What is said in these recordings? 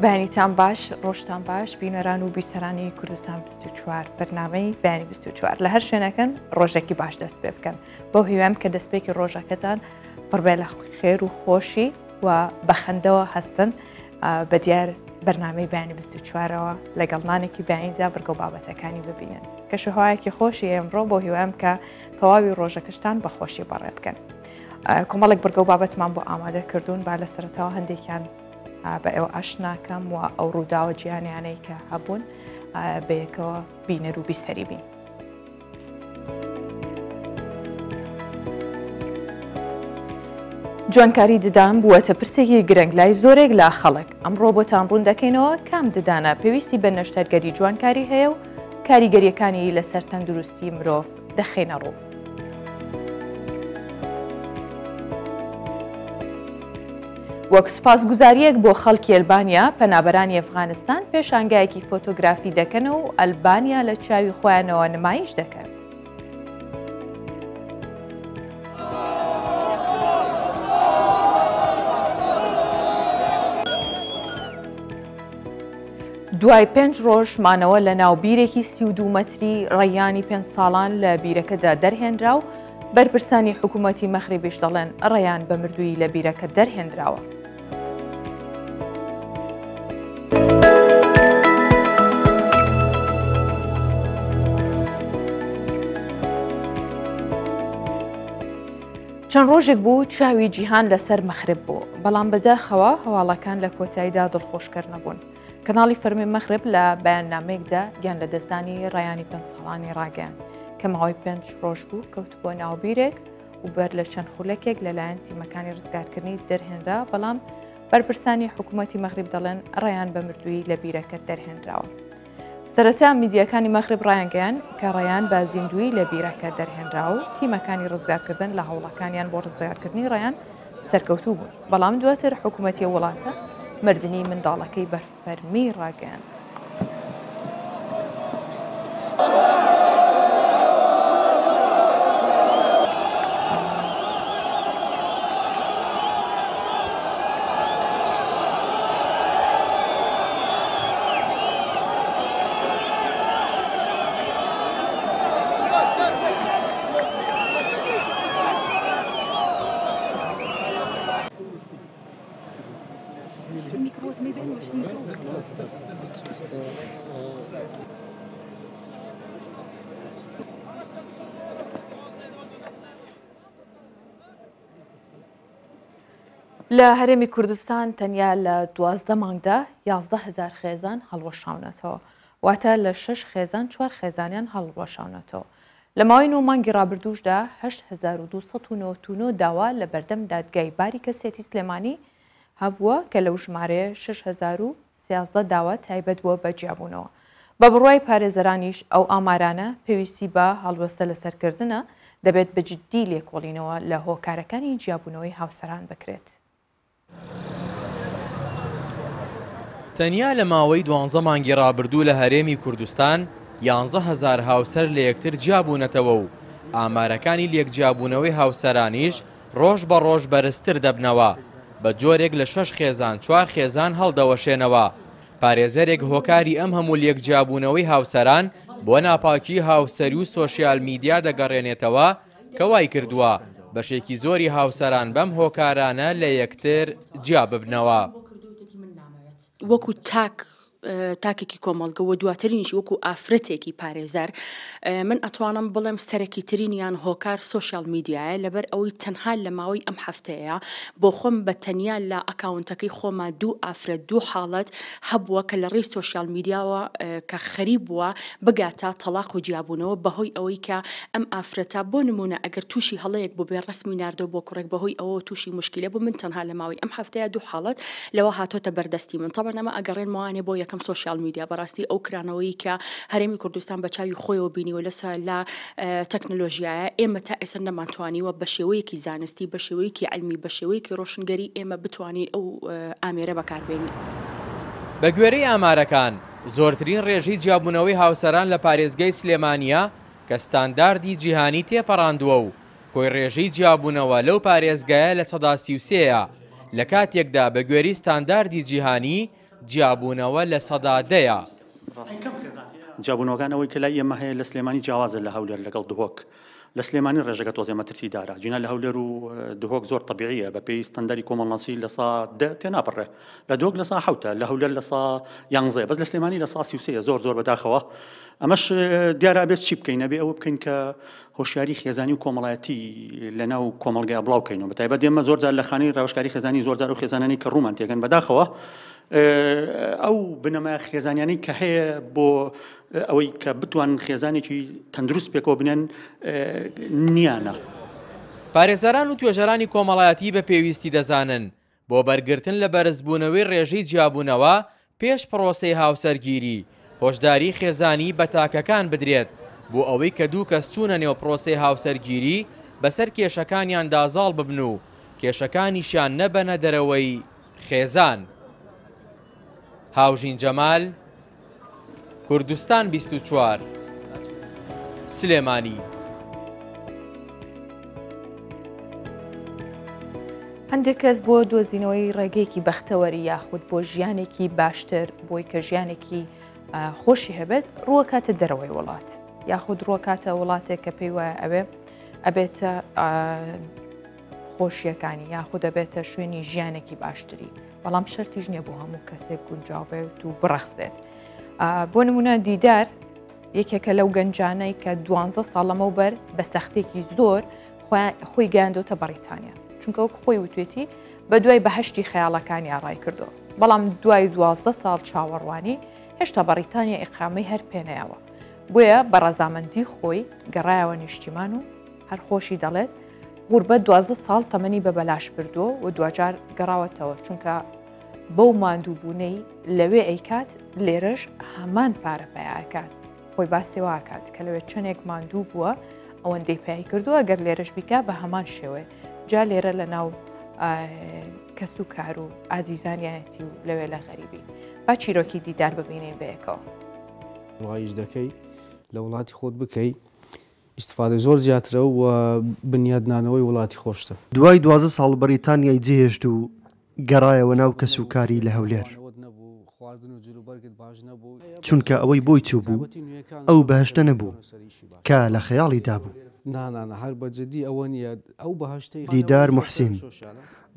بەیانیتان باش، ڕۆژتان باش، بینەران و بیسەرانی کوردستان 24 بەرنامەی بەیانی 24 لە هەر شوێنەکەن ڕۆژێکی باش دەست پێ بکەن بۆ هیوام کە دەستپێکی ڕۆژەکەتان پڕبێ لە خێر و خۆشی و بەخەندەوە هەستن بە دیار بەرنامەی بەیانی 24ەوە لەگەڵنانێکی بەیانیدا بڕگە و بابەتەکانی ببینن کە شەهوایەکی خۆشی ئێمڕۆ بۆ هیوام کە تەواوی ڕۆژەکەشتان بە خۆشی بەڕێ بکەن. کۆمەڵێک بڕگە و بابەتمان بۆ ئامادە کردوون با لە سەرەتاوە هەندێکیان بە ئێوە ئاشناکەم و ئەو ڕووداوە گیانیانەی کە هەبوون بەیەکەوە بینەر و بیسەری بین. جوانکاری ددان بووەتە پرسێکی گرنگ لای زۆرێک لە خەڵک. ئەمڕۆ بۆتان ڕوون دەکەینەوە کام ددانە پێویستی بە نەشتەرگەری جوانکاری هەیە و کاریگەریەکانی لەسەر تەندروستی مرۆڤ دەخێنە ڕوو. وەک سوپاسگوزاریەک بۆ خەڵکی ئەلبانیا پەنابەرانی ئەفغانستان پێشانگایەکی فۆتۆگرافی دەکەن و ئەلبانیا لە چاوی خۆیانەوە نمایش دەکەن. دوای 5 ڕۆژ مانەوە لە ناو بیرێکی 32 مەتری ڕێیانی 5 ساڵان لە بیرەکەدا دەرهێنرا و بەرپرسانی حکوومەتی مەغریبیش دەڵێن ڕێیان بە مردووی لە بیرەکە دەرهێنراوە. چەند ڕۆژێک بوو چاوی جیهان لەسەر مەغرب بوو، بەڵام بەداخەوە هەواڵەکان لە کۆتاییدا دڵخۆشکەر نەبوون. کەناڵی فەرمی مەغرب لە بەیاننامەیەکدا گیان لە دەستانی ڕێیانی 5 ساڵانی ڕاگەیان کە ماوەی 5 ڕۆژ بوو کەوتبووە ناوبیرێک و بەر لە چەند خولەکێک لەلایەن تیمەکانی ڕزگارکردنی دەرهێنرا، بەڵام بەرپرسانی حکوومەتی مەغرب دەڵێن ڕێیان بە مردووی لە بیرەکە دەرهێنراوە. سەرەتا میدیەکانی مەغرب ڕایانگەیان کە ڕێیان بە زیندوی لە بیرەکە دەرهێنرا و تیمەکانی ڕزگارکردن لە هەوڵەکانیان بۆ ڕزگارکردنی ڕێیان سەرکەوتوو بوون، بەڵام دواتر حکوومەتی وڵاتە مردنی منداڵەکەی بەفەرمی ڕاگەیان. لە هەرێمی کوردستان تەنیا لە 12 مانگدا 11,000 خێزان هەڵوەشاونەتەوە، واتە لە 6 خێزان 4 خێزانیان هەڵوەشاونەتەوە. لە ماوەی 9 مانگی ڕابردووشدا 8,299 داوا لە بەردەم دادگای باری کەسێتی سلێمانی هەبووە کە لەو ژمارەیە 6,013 داوا تایبەت بووە بە جیابوونەوە. بە بڕوای پارێزەرانیش ئەو ئامارانە پێویستی بە هەڵوەستە لەسەرکردنە دەبێت بە جددی لێکۆڵینەوە لە هۆکارەکانی جیابوونەوەی هاوسەران بکرێت. تەنیا لە ماوەی 12 مانگی ڕابردوو لە هەرێمی کوردستان 11,000 هاوسەر لە یەکتر جیابوونەتەوە و ئامارەکانی لێکجیابوونەوەی هاوسەرانیش ڕۆژ بە ڕۆژ بەرزتر دەبنەوە، بە جۆرێک لە 6 خێزان 4 خێزان هەڵدەوەشێنەوە. پارێزەرێک هۆکاری ئەم هەموو لێکجیابوونەوەی هاوسەران بۆ ناپاکی هاوسەری و سۆشیال میدیا دەگەڕێنێتەوە کە وای کردووە بەشێکی زۆری هاوسەران بەم هۆکارانە لە یەکتر جیا ببنەوە. وەکو تاکێکی کۆمەڵگەوە دواترینیش وەکو ئافرەتێکی پارێزەر من ئەتوانم بڵێم سەرەکی ترینیان هۆکار سۆشیال میدیایە، لەبەر ئەوەی تەنها لە ماوەی ئەم هەفتەیە بۆ خۆم بە تەنیا لە ئەکاونتەکەی خۆمە 2 ئافرەت 2 حاڵەت هەبووە کە لە ڕێی سۆشیال میدیاوە کە خەریب بووە بگاتە تەلاق و جیابوونەوە بەهۆی ئەوەی کە ئەم ئافرەتە بۆ نمونە ئەگەر تووشی هەڵەیەک بۆ بێ ڕسمی ناردەوە بۆ کوڕێک بەهۆی ئەوە تووشی مشکلە بوو. من تەنها لە ماوەی ئەم هەفتەیە 2 حاڵەت لەوە هاتۆتە بەردەستی من. تەبەن ئەمە ئەگەڕێن موانێ بۆ یەکەم سۆشیال میدیا بەڕاستی ئەو کرانەوەی کە هەرێمی کوردستان بە چاوی خۆیەوە بینیوە لەسەر لە تەکنۆلۆژیایە ئێمە تا ئێستا نەمانتوانیوە بە شێوەیەکی زانستی بە شێوەیەکی علمی بە شێوەیەکی ڕۆشنگەری ئێمە بتوانین ئەو ئامێرە بەکاربێنین. بە گوێرەی ئامارەکان زۆرترین ڕێژەی جیابوونەوەی هاوسەران لە پارێزگای سلێمانیە کە ستانداردی جیهانی تێپەڕاندووە و کۆی ڕێژەی جیابوونەوە لەو پارێزگایە لە 33%. لە کاتێکدا بە گوێری ستانداردی جیهانی جیابوونەوە لە سەدادەیە. جیابوونەوەکان ئەوەی کە لای ئێمە هەیە لە سلێمانی جیاوازە لە هەولێر لەگەڵ دهۆک. لە سلێمانی ڕێژەکە تۆزێ مەترسی دارە جینا لە هەولێر و دهۆک زۆر طبیعیە بە پێی ستەندەری کۆمەڵناسی لە سا تێناپڕێ لە دۆک لە سا حوتە لە هەولێر لە سا 11 بەس لە سلێمانی لە سا 33 زۆر بەداخەوە. ئەمەش دیارە بێت چی بکەین نەبێ ئەوە بکەین کە هۆشیاری خێزانی و کۆمەڵایەتی لە ناو کۆمەڵگەی بڵاو بکەینەوە بەتایبەت ئێمە زۆر جار لە خانەی ڕاوشکاری خێزانی زۆر جار و خێزانانی کە ڕوومان تێگەن بەداخەوە ئەو بنەمای خێزانیانی کە هەیە بۆ ئەوەی کە بتوان خێزانێکی تەندروست پێکەوە بنێن نیانە. پارێزەران و توێژەرانی کۆمەڵایەتی بە پێویستی دەزانن بۆ بەرگرتن لە بەرزبوونەوەی ڕێژەی جیابوونەوە پێش پرۆسەی هاوسەرگیری هۆشداری خێزانی بە تاکەکان بدرێت بۆ ئەوەی کە دوو کەس چوونە نێو پرۆسەی هاوسەرگیری بەسەر کێشەکانیان دازاڵ ببن و کێشەکانیشیان نەبەنە دەرەوەی خێزان. هاوژین جەمال، کوردستان 24 سلێمانی. هەندێک کەس بۆ دۆزینەوەی ڕێگەیەکی بەختەوەری یاخود بۆ ژیانێکی باشتر بۆی کە ژیانێکی خۆشی هەبێت ڕووەکاتە دەرەوەی وڵات یاخود ڕووەکاتە وڵاتێک کە پێی وایە ئەبێتە خۆشیەکانی یاخود دەبێتە شوێنی ژیانێکی باشتری بەڵام شەرتیش نییە بۆ هەموو کەسێک گونجاوبێت و بڕەخسێت. بۆ نمونە دیدار یەکێکە لەو گەنجانەی کە 12 ساڵ لەمەوبەر بە سەختێکی زۆر خۆی گەیاندۆتە بەریتانیا چونکە وەک خۆی وتێتی بە دوای بەهشتی خەیاڵەکانی ئاڕای کردو بەڵام دوای 12 ساڵ چاوەڕوانی هێشتا بەریتانیا ئیقامەی هەر پێنەیەوە بۆیە بە ڕەزامەندی خۆی گەڕایەوە نیشتیمان و هەر خۆشی دەڵێت غوربەت 12 ساڵ تەمەنی بە بەلاش بردووە و دوجار گەڕاوەتەوە چونکە بەو ماندووبوونەی لەوێ ئەیکات لێرەش هەمان پارە پێیاکات خۆی باسێواکات کە لەوێ چەندێک ماندوو بووە ئەوەندەی پێی کردووە گەر لێرەش بیکە بە هەمان شێوەیە جا لێرە لە ناو کەس و کار و ئازیزانیەتی و لەوێ لە غەریبی با چیرۆکی دیدار ببینین بەیەکەوە وایش دەکەی لە وڵاتی خۆت بکەی ئیسفادە زۆر زیاترە و بنیادنانەوەی وڵاتی خۆشتە. دوای 12 ساڵ بەریتانیای جێهێشت و گەڕایەوە ناو کەسوکاری لە هەولێر چونکە ئەوەی بۆی چوو بوو ئەو بەهشتە نەبوو کە لە خەیاڵی دابوو. هەر بەجددی ئەوە نیە ئەو بەهشتەی دیدار موحسین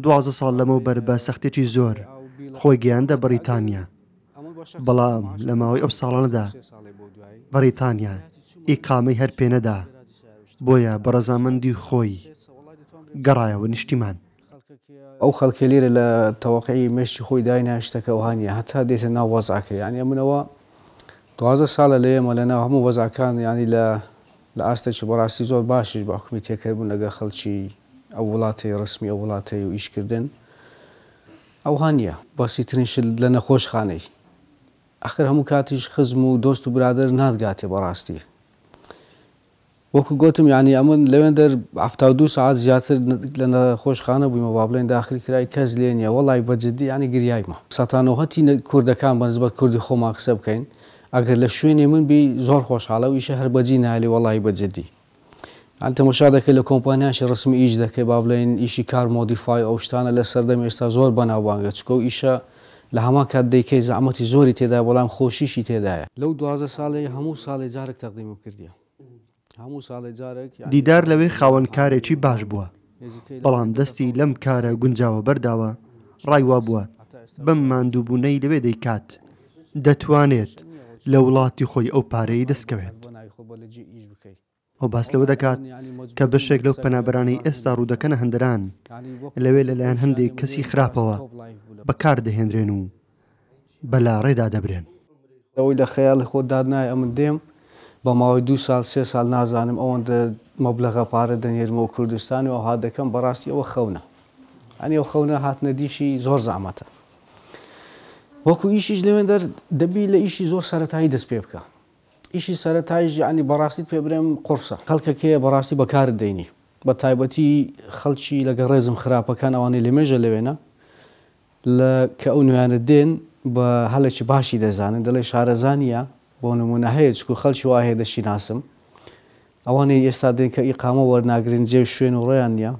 12 ساڵ لەمەوبەر بە سەختێکی زۆر خۆی گەیاندە بەریتانیا بەڵام لە ماوەی ئەو ساڵانەدا بەریتانیا ئیقامەی هەر پێنەدا بۆیە بە ڕەزامەندی خۆی گەڕایەوە نیشتیمان. ئەو خەڵکە لێرە لە تەوەقعی مەشتی خۆی داینە شتەکە وهانیە هەتا دێتە ناو وەزعەکە یعنی منەوە 12 ساڵە لە ئێمە لە ناو هەموو وەزعەکان ینی لە ئاستێکی بەڕاستی زۆر باشیش بە حکومی تێکردبوون لەگە خەڵکی ئەو وڵاتی ڕسمی ئەو وڵاتی و ئیشکردن ئەو هانیە باسیترینش لە نەخۆشخانەی ئەخر هەموو کاتیش خزم و دۆست و برادر نادگاتێ بەڕاستی وەکو گوتم ینی ئەمن لەوێن دەر 72 ساعت زیاتر لە نەخۆشخانە بوویمە با بڵێن داخلی کرای کەس لێ نییە وەڵی بەجددی ینی گریایمە سەتانەوەهەتی کوردەکان بەنسبەت کوردی خۆمان قسە بکەین ئەگەر لە شوێنێ من بی زۆر خۆشحاڵە و ئیشە هەر بەجی نالی وەڵی بەجددی ئەن تەماشا دەکەی لە کۆمپانیاشی ڕسمی ئیش دەکەی با بڵێن ئیشی کار مۆدیفای ئەو شتانە لە سەردەم ئێستا زۆر بەناوبانگە چکە و ئیشە لە هەمان کات دەیکەی زەحمەتی زۆری تێدا بەڵام خۆشیشی تێدایە لەو 12 ساڵی هەموو ساڵی جارێک تەقدیمم کردیە هەموو ساڵی جارێک دیدار لەوێ خاوەن کارێکی باش بووە بەڵام دەستی لەم کارە گونجاوە بەرداوە ڕایوا بووە بەم ماندووبوونەی لەوێ دەیکات دەتوانێت لە وڵاتی خۆی ئەو پارەی دەستکەوێت. ئەو باس لەوە دەکات کە بەشێک لەو پەنابەرانەی ئێستا ڕوودەکەنە هەندران لەوێ لەلایەن هەندێک کەسی خراپەوە بەکار دەهێنرێن و بەلا ڕێدا دەبرێن. ئەوەی لە خەیاڵی خۆ دادنای ئەمن دێم بە ماوەی 2 ساڵ 3 ساڵ نازانم ئەوەندە مەبلەغە پارە دەنێرمەوە کوردستانی و هات دەکەم بەڕاستی ئەوە خەونە ئەنی ئەو خەونە هاتنە دیشی زۆر زەحمەتە وەکو ئیشیش لەوێن دەر دەبی لە ئیشی زۆر سەرەتایی دەست پێ بکە ئیشی سەرەتاییش ینی بەڕاستیت پێ برێم قورسە خەڵکەکەیە بەڕاستی بەکارت دەینی بە تایبەتی خەڵکی لەگە ڕێزم خراپەکان ئەوانەی لێمێژە لەوێنە کە ئەو نوێیانە دێن بە هەڵێکی باشی دەزانن دەڵێ شارەزانیە بۆ نمونە هەیە چکو خەڵکی وا هەیە دەشی ناسم ئەوانەی ئێستا دێن کە ئیقامە وەرناگرن جێ شوێن و ڕۆیان نییە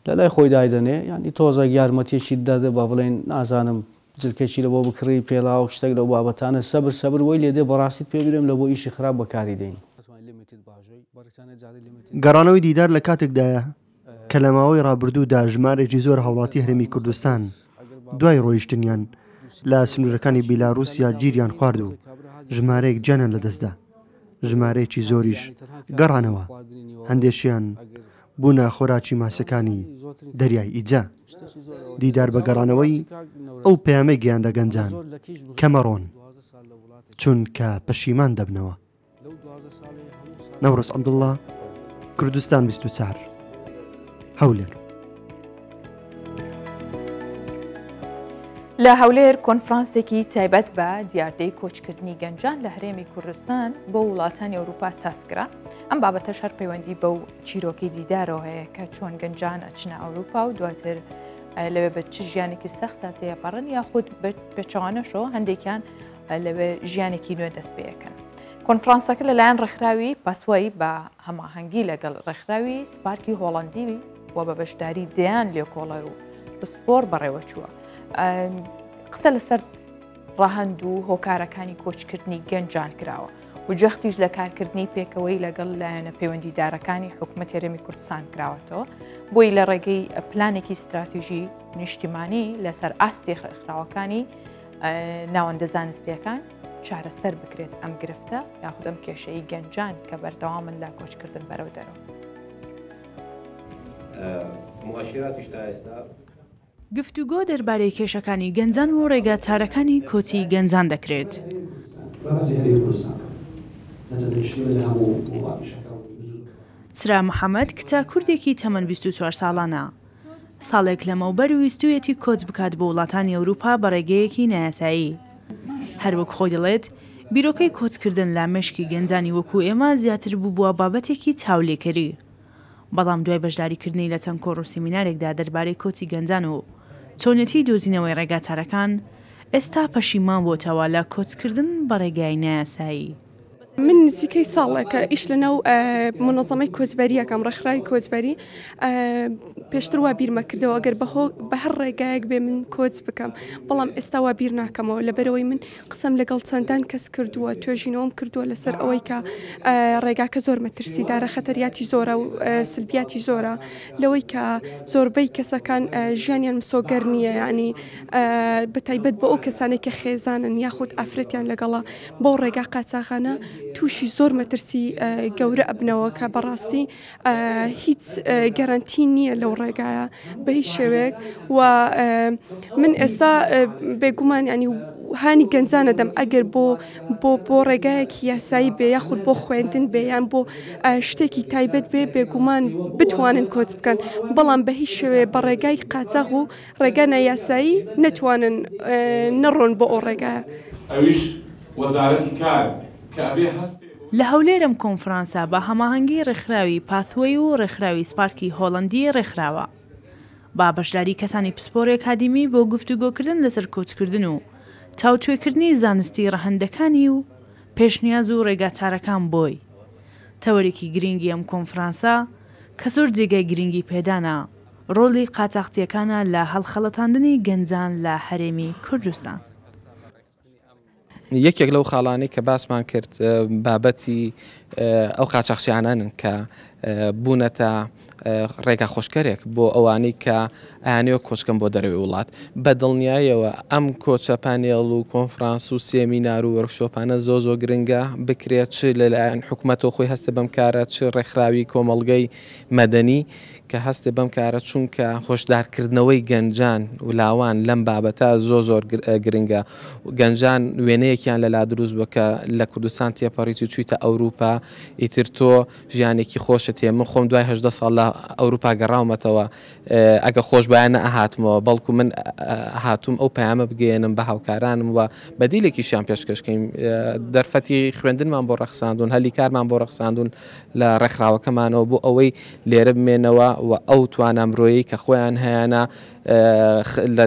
لە لای خۆی دایدەنێ ینی تۆزە یارمەتێکی دادە با بڵێن نازانم جلکەشی لە بۆ بکڕی پێڵا و شتێک لەو بابەتانە سەبر وی لێدێ بەڕاستیت پێ بێم لە بۆ ئیشی خراپ بەکاری دێین. گەڕانەوەی دیدار لە کاتێکدایە کە لە ماوەی ڕابردوودا ژمارێکی زۆر هاوڵاتی هەرێمی کوردستان دوای ڕۆیشتنیان لە سنوورەکانی بیلاڕوسیا گیریان خوارد و ژمارەیەک گیانیان لەدەستدا. ژمارەیەکی زۆریش گەڕانەوە، هەندێکیان بوونە خۆراکی ماسەکانی دەریای ئیجا. دیدار بە گەڕانەوەی ئەو پەیامەی گەیاندە گەنجان کە مەڕۆن چونکە پەشیمان دەبنەوە. نەورۆز عەبدوڵڵا، کوردستان 24 هەولێر. لە هەولێر کۆنفرانسێکی تایبەت بە دیاردەی کۆچکردنی گەنجان لە هەرێمی کوردستان بۆ وڵاتانی ئەوروپا سازکرا. ئەم بابەتەش هەر پەیوەندی بەو چیرۆکی دیدارەوە هەیە کە چۆن گەنجان ئەچنە ئەوروپا و دواتر لەوێ بە چ ژیانێکی سەختە تێپەڕن یاخود بەچوانەشەوە هەندێکیان لەوێ ژیانێکی نوێ دەست پێەکەن. کۆنفرانسەکە لەلایەن ڕێکخراوی پاسوایی بە هەماهەنگی لەگەڵ ڕێکخراوی سپارکی هۆڵەندی و بە بەشداری دەیان لێکۆڵەر و سپۆر بەڕێوەچووە. قسە لەسەر ڕاهەند و هۆکارەکانی کۆچکردنی گەنجان کراوە و جەختیش لە کارکردنی پێکەوەی لەگەڵ لایەنە پەیوەندیدارەکانی حکوومەت هەرێمی کوردستان کراوەتەوە بۆی لە ڕێگەی پلانێکی استراتیژی نیشتیمانی لەسەر ئاستی ڕێکخراوەکانی ناوەندە زانستیەکان چارەسەر بکرێت ئەم گرفتە یاخود ئەم کێشەی گەنجان کە بەردەوامن لە کۆچکردن بەرەو دەرەوە. گفتوگۆ دەربارەی کێشەکانی گەنجان و ڕێگە چارەکانی کۆچی گەنجان دەکرێت. سرا محەممەد کچە کوردێکی تەمەن 24 ساڵانە. ساڵێک لەمەوبەر ویستویەتی کۆچ بکات بۆ وڵاتانی ئەوروپا بە ڕێگەیەکی نایاسایی. هەروەک خۆی دەڵێت بیرۆکەی کۆچکردن لە مشکی گەنجانی وەکو ئێمە زیاتر بوو بووە بابەتێکی چاولێکەری. بەڵام دوای بەشداریکردنی لە چەند کۆڕ و سیمینارێکدا دەربارەی کۆچی گەنجان و چۆنێتی دۆزینەوەی ڕێگاتارەکان ئێستا پەشیمان بۆتەوە لە کۆچکردن بە ڕێگای نایاسایی. من نزیکەی ساڵێکە ئیش لەناو منەظەمەی کۆچبەری یەکەم ڕێکخراوی کۆچبەری پێشتر وا بیرمە کردەوە ئەگەر بە هەر ڕێگایەک بێ من کۆچ بکەم، بەڵام ئێستا وا بیر ناکەمەوە لەبەرەوەی من قسەم لەگەڵ چەندان کەس کردووە، توێژینەوەم کردووە لەسەر ئەوەی کە ڕێگاکە زۆر مەترسیدارە، خەتەریاتی زۆرە و سلبیاتی زۆرە، لەوەی کە زۆربەی کەسەکان ژیانیان مسۆگەر نییە، ینی بەتایبەت بە ئەو کەسانێک کە خێزانن یاخود ئافرەتیان لەگەڵا بۆ ڕێگا قاچاخانە تووشی زۆر مەترسی گەورە ئەبنەوە کە بەڕاستی هیچ گەرانتی نییە لەو ڕێگایە بە هیچ شێوەیەک. و من ئێستا بێگومان ینی هانی گەنجانە دەم ئەگەر بۆ ڕێگایەکی یاسایی بێ یاخود بۆ خوێندن بێ یان بۆ شتێکی تایبەت بێ بێگومان بتوانن کۆچ بکەن، بەڵام بە هیچ شێوێ بە ڕێگای قاچاق و ڕێگا نایاسایی نەتوانن نەڕۆن بۆ ئەو ڕێگایە. ئەویش وەزارەتی کار لە هەولێرم کۆنفرانسا بە هەماهەنگی ڕێکخراوی پاثوەی و ڕێکخراوی سپارکی هۆڵەندی ڕێکخراوە با بەشداری کەسانی پسپۆرێک هادیمی بۆ گفتوگۆکردن لەسەر کۆچکردن و تاوتوێکردنی زانستی ڕەهەندەکانی و پێشنیاز و ڕێگاچارەکان بۆی. تەوەرێکی گرنگی ئەم کۆنفرانسا کە زۆر جێگای گرنگی پێدانە ڕۆڵی قاچاقچیەکانە لە هەڵخەڵەتاندنی گەنجان لە هەرێمی کوردستان. یەکێک لەو خاڵانی کە باسمان کرد بابەتی ئەو قاچاقچیانانن کە بوونەتە ڕێگا خۆشکەرێک بۆ ئەوانەی کە ئایانەوە کۆچکەم بۆ دەرەوەی وڵات. بە دڵنیایەوە ئەم کۆچە پانێڵ و کۆنفرانس و سێمینار و وەرکشۆپانە زۆ گرنگە بکرێت چ لەلایەن حکوومەتەوە خۆی هەستە بەم کارە چ ڕێکخراوی کۆمەڵگەی مەدەنی کە هەستێ بەم کارە چونکە خۆشدارکردنەوەی گەنجان و لاوان لەم بابەتە زۆر گرنگە. گەنجان وێنەیەکیان لەلا دروست بووە کە لە کوردستان تێپەڕیت و چوویتە ئەوروپا، ئیتر تۆ ژیانێکی خۆشت هەیە. من خۆم دوای 18 ساڵ لە ئەوروپا گەڕاومەتەوە، ئەگە خۆش بایانە ئەهاتمەوە، بەڵکو من هاتووم ئەو پەیامە بگەێنم بە هاوکارانم و بەدیلێکیشیان پێشکەشکەین. دەرفەتی خوێندنمان بۆ ڕەخساندون، هەلی کارمان بۆ ڕەخساندون لە ڕێکخراوەکەمانەوە بۆ ئەوەی لێرە بمێنەوە و ئەو توانامرۆیی کە خۆیان هەیەە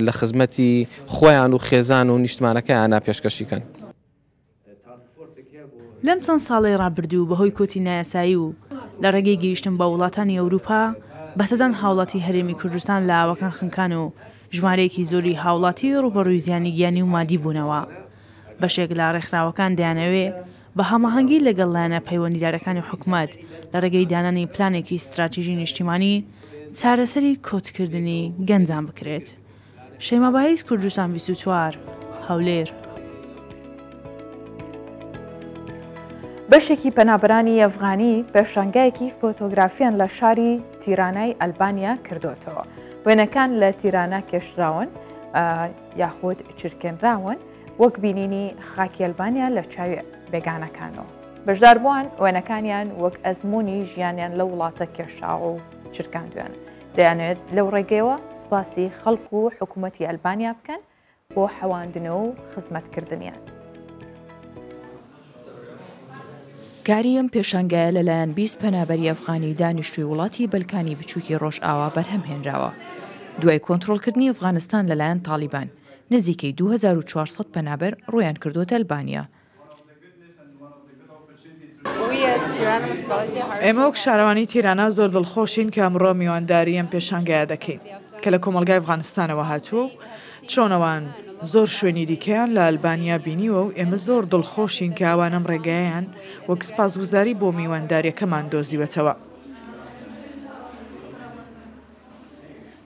لە خزمەتی خۆیان و خێزان و نیشتمانەکەیانە پێشکەشیکەن. لەم چەند ساڵی ڕابردوو بەهۆی کۆچی نایاسایی و لە ڕێگەی گەیشتن بە وڵاتانی ئەوروپا بەسەدان هاوڵاتی هەرێمی کوردستان لە ئاوەکان خنکان و ژمارەیەکی زۆری هاوڵاتی ڕوبەڕووی زیانی گیانی و مادی بوونەوە. بەشێک لە ڕێکخراوەکان دەیانەوێ بە هەماهەنگی لەگەڵ لایەنە پەیوەندیدارەکانی حکوومەت لە ڕێگەی دانانی پلانێکی استراتیژی نیشتیمانی چارەسەری کۆچکردنی گەنجان بکرێت. شەیما باییز، کوردستان 24 هەولێر. بەشێکی پەنابەرانی ئەفغانی پێشانگایەکی فۆتۆگرافیان لە شاری تیرانای ئەلبانیا کردوتەوە. وێنەکان لە تیرانە کێشراون یاخود چرکێنراون وەک بینینی خاکی ئەلبانیا لە چاوی بێگانەکانەوە. بەشداربووان وێنەکانیان وەک ئەزمموی ژیانیان لە وڵاتە کێشاوە و چرکاندوێن. دەیانوێت لەو ڕێگەیەوە سوپاسی خەڵک و حکوومەتی ئەلبانیا بکەن بۆ حەواندنەوە و خزمەتکردنیان. کاری ئەم پێشانگایە لەلایەن 20 پەنابەری ئەفغانی دانیشتووی وڵاتی بەلکانی بچووکی ڕۆژئاوا بەرهەمهێنراوە. دوای کۆنتڕۆڵکردنی ئەفغانستان لەلایەن تالیبان نزیکەی 2400 پەنابەر ڕویان کردوتە ئەلبانیا. ئێمە وەک شارەوانی تیرانە زۆر دڵخۆشین کە ئەمڕۆ میوانداری ئەم پێشانگایە دەکەین کە لە کۆمەلگای ئەفغانستانەوە هاتووە چۆنەوان زۆر شوێنی دیکەیان لە ئەلبانیا بینیوە و ئێمە زۆر دڵخۆشین کە ئەوانەم ڕێگایان وەک سپاسگوزاری بۆ میوانداریەکەمان دۆزیوەتەوە.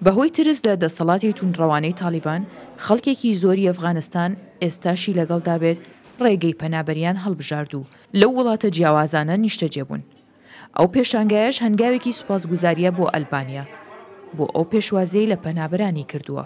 بەهۆی ترس لە دەسەڵاتی توندڕەوانەی تالیبان خەڵکێکی زۆری ئەفغانستان ئێستاشی لەگەڵدا بێت ڕێگەی پەنابەریان هەڵبژارد و لەو وڵاتە جیاوازانە نیشتەجێبوون. ئەو پێشانگایەش هەنگاوێکی سوپاسگوزاریە بۆ ئەلبانیا بۆ ئەو پێشوازەی لە پەنابەرانی کردووە.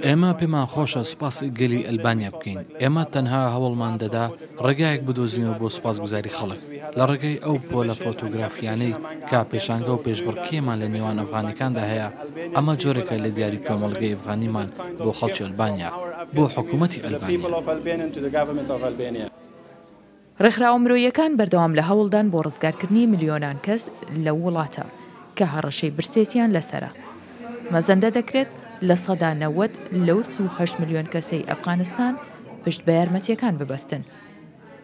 ئێمە پێمان خۆشە سوپاسی گەلی ئەلبانیا بکەین. ئێمە تەنها هەوڵمان دەدا ڕێگایەک بدۆزینەوە بۆ سوپاسگوزاری خەڵک لە ڕێگەی ئەو پۆلە فۆتۆگرافیانەی کا پێشانگە و پێشبڕکێمان لە نێوان ئەفغانەکاندا هەیە. ئەمە جۆرێکە لە دیاری کۆمەڵگەی ئەفغانیمان بۆ خەڵکی ئەلبانیا بۆ حکوومەتی ئەلبانیا. ڕێکخراوە مرۆییەکان بەردەوام لە هەوڵدان بۆ ڕزگارکردنی ملیۆنان کەس لە وڵاتە کە هەڕەشەی برسێتیان لەسرە. مەزەندە دەکرێت لە سەدا 90 لەو 38 ملیۆن کەسەی ئەفغانستان پشت بە یارمەتیەکان ببەستن.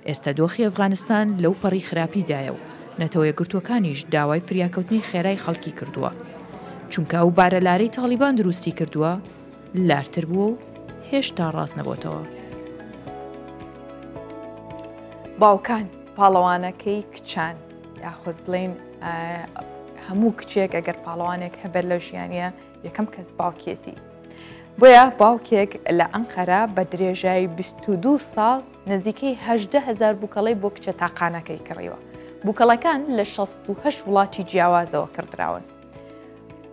ئێستا دۆخی ئەفغانستان لەو پەڕی خراپیدایە و نەتەوە یەکگرتوەکانیش داوای فریاکەوتنی خێرای خەڵکی کردووە. چونکە ئەو بارەلارەی تالیبان دروستی کردووە لارتر بووە و هێشتا ڕاست نەبووتەوە. باوکان پاڵەوانەکەی کچان یاخود بڵین هەموو کچێک ئەگەر پاڵەوانێک هەبێت لە ژیانە یەکەم کەس باوکێتی. بۆیە باوکێک لە ئەنقەرە بە درێژایی 22 ساڵ نزیکەی 18,000 بووکەڵەی بۆ کچە تاقانەکەی کڕیوە. بووکەڵەکان لە 68 وڵاتی جیاوازەوە کردراون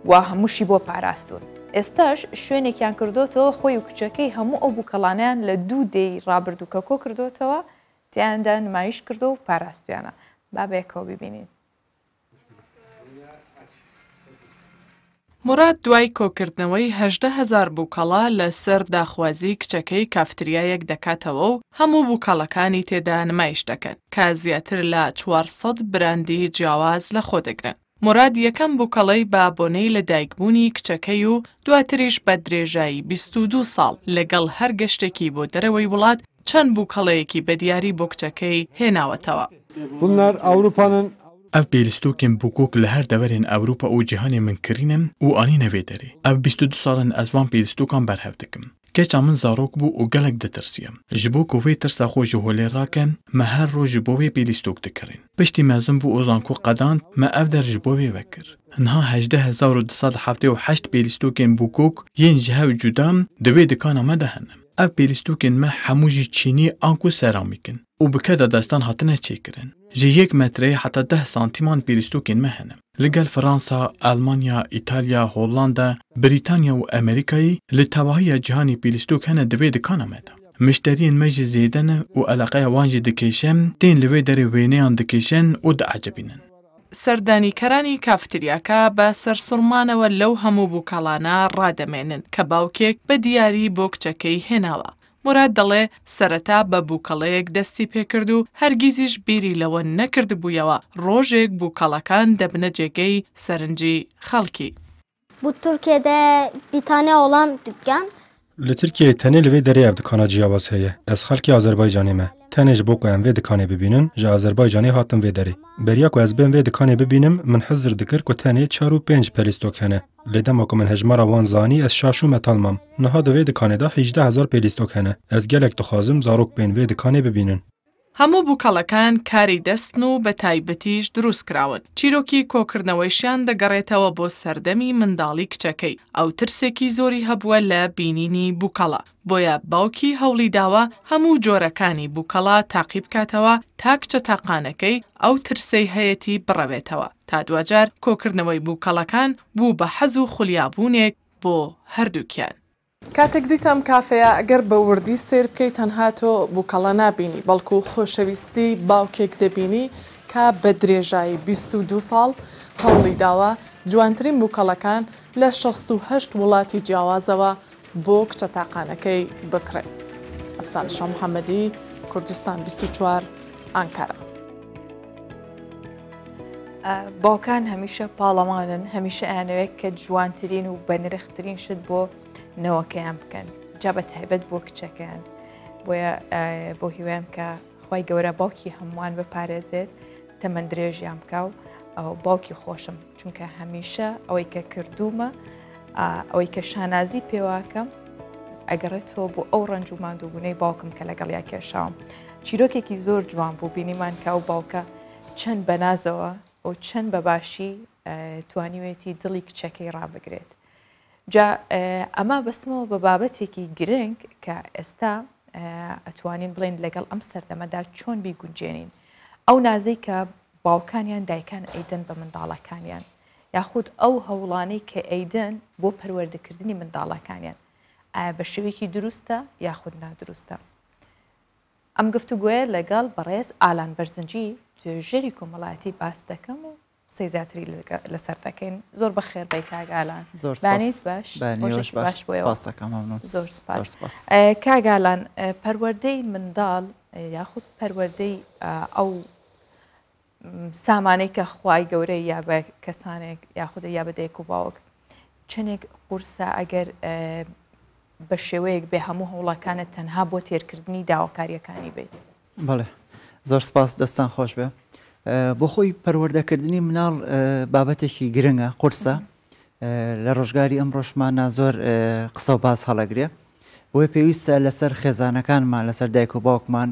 و هەمووشی بۆ پاراستون. ئێستاش شوێنێکیان کردوتەوە خۆی و کچەکەی هەموو ئەو بووکەڵانیان لە 2 دەی ڕابردووکە کۆ کردوتەوە تیاندا نمایش کردو و پاراستویانە. بابێکەوە ببینین. مراد دوای کۆکردنەوەی 18,000 بووکەڵە لەسەر داخوازی کچەکەی کافتریایەک دەکاتەوە و هەموو بووکەڵەکانی تێدا نمایش دەکەن کە زیاتر لە 400 براندی جیاواز لە خۆ دەگرن. مراد یەکەم بووکەڵەی بابۆنەی لە دایکبوونی کچەکەی و دواتریش بە درێژایی 22 ساڵ لەگەڵ هەر گەشتێکی بۆ دەرەوەی وڵات چەند بووکەڵەیەکی بە دیاری بۆ کچەکەی هێناوەتەوە. ئەف پێلیستۆکێن بووکۆک لە هەر دەوەرێن ئەوروپا و جیهانی منکرینم و ئانی نەوێ دەرێ. ئەف 22 ساڵن ئەزوان پێلیستۆکان بەرهەو دەکەم. کێچا من زارۆک بوو و گەلک دەترسیم. ji bo ku vê tirsa xwe ji holê rakin, me her roj ji bo vê pêlîstok dikirin. Piştî mezin bû o zanku qedand, me ev der ji bo vê vekir. Hinha 18,278 pêlîstokên bûkok yên ji hev cudam di vê dikana me de hene. Ev pêlîstokên me hemû jî çînî an ku seramîk in û bi ke de destan hatine çêkirin. Ji 1 metreyê heta 10 santiman pêlîstokên me hene. Li gel Fransa, Almanya, İtalya, Hollanda, Britanya û Amerîkayê li tevahiya cîhanî pêlîstok hene di vê dikana me de. Mişteriyên me jî zêde ne û eleqeya wan jî dikêşin, tên li vê derê wêneyan dikêşin û diecebînin. سەردانیکەرانی کافتریاکە بە سەرسوڕمانەوە لەو هەموو بووکەڵانە ڕادەمێنن کە باوکێک بە دیاری بۆ کچەکەی هێناوە. مراد دەڵێ سەرەتا بە بووکەڵەیەک دەستی پێکرد و هەرگیزیش بیری لەوە نەکرد بوویەوە ڕۆژێک بووکەڵەکان دەبنە جێگەی سەرنجی خەڵکی. Bu Türkiye'de bir tane olan dükkan. Li Tirkiye tenê li vê derê ev dikana ciyawaz heye. Ez xelkê Azerbaycanê me. تنش بو که ام وی دکانه ببینن جا آذربایجانی هاتم وی داری. بریا که از بین وی دکانه ببینم من حضر دکر که تنه 4 و 5 پلیستوک هنه. لیدم که من هجمارا وان زانی از شاشو مطالمم. نها دو وی دکانه دا 18,000 پلیستوک هنه. از گلک دخوازم زاروک بین وی دکانه ببینن. هەموو بووکەڵەکان کاری دەستن و بە تایبەتیش دروست کراون. چیرۆکی کۆکردنەوەیشیان دەگەڕێتەوە بۆ سەردەمی منداڵی کچەکەی. ئەو ترسێکی زۆری هەبووە لە بینینی بووکەڵە. بۆیە باوکی هەوڵی داوە هەموو جۆرەکانی بووکەڵە تاقی بکاتەوە تا کچە تاقانەکەی ئەو ترسەی هەیەی بڕەوێتەوە. تا دوجار کۆکردنەوەی بووکەڵەکان بوو بە حەز و خولیابوونێک بۆ هەردووکیان. کاتێک دیتم کافەیە ئەگەر بە وردی سێر بکەیت تەنها تۆ بووکەڵە نابینی بەڵکو خۆشەویستی باوکێک دەبینی کە بە درێژایی 22 ساڵ هەوڵی داوە جوانترین بووکەڵەکان لە 68 وڵاتی جیاوازەوە بۆ کچە تاقانەکەی بکڕێت. ئەفسانە محەممەدی کوردستان 24 ئانکارە. باوکان هەمیشە پاڵەمانن هەمیشە ئەیانەوێت کە جوانترین و بەنرخترین شت بۆ نەوەکەیان بکەن جا بە تایبەت بۆ کچەکەیان بۆیە بۆ هیوام کە خی گەورە باوکی هەمووان بپارێزێت تەمەند درێژیان بکە و ئەو باوکی خۆشم چونکە هەمیشە ئەوەی کە کردومە ئەوەی کە شانازی پێواکەم ئەگەڕێتەوە بۆ ئەو ڕنج و ماندووبوونەی باوکم کە لەگەڵ یا کێشاوم چیرۆکێکی زۆر جوان بوو بینیمان کە ئەو باوکە چەند بەنازەوە و چەند بەباشی توانیوێتی دڵی کچەکەی ڕابگرێت. جا ئەمە بەستمەوە بە بابەتێکی گرنگ کە ئێستا ئەتوانین بڵێن لەگەڵ ئەم سەردەمەدا چۆن بیگونجێنین ئەو نازەی کە باوکانیان دایکان ئەیدن بە منداڵەکانیان یاخود ئەو هەوڵانەی کە ئەیدن بۆ پەروەردەکردنی منداڵەکانیان ئایا بە شێوەیەکی دروستە یاخود نادروستە. ئەم گفتوگوۆیە لەگەڵ بەڕێز ئالان بەرزنجی توێژەری کۆمەڵایەتی باس دەکەم و سەیزاتری لەسەر دەکەین زۆر بەخێر بەی کاگالان بانیت باش زۆر سپاس کاگالان پەروەردەی منداڵ یاخود پەروەردەی ئەو سامانەی کە خوای گەورەی یا بە کەسانێک یاخودە یا بە دایک و باوک چنێک قورسە ئەگەر بە شێوەیەک بێ هەموو هەوڵەکانت تەنها بۆ تێرکردنی داواکاریەکانی بێت. بەڵێ زۆر سپاس دەستان خۆش بێ. بۆ خۆی پەروەردەکردنی مناڵ بابەتێکی گرنگە قورسە لە ڕۆژگاری ئەم ڕۆژمانە زۆر قسە و باس هەڵەگرێ بۆیە پێویستە لەسەر خێزانەکانمان لەسەر دایک و باوکمان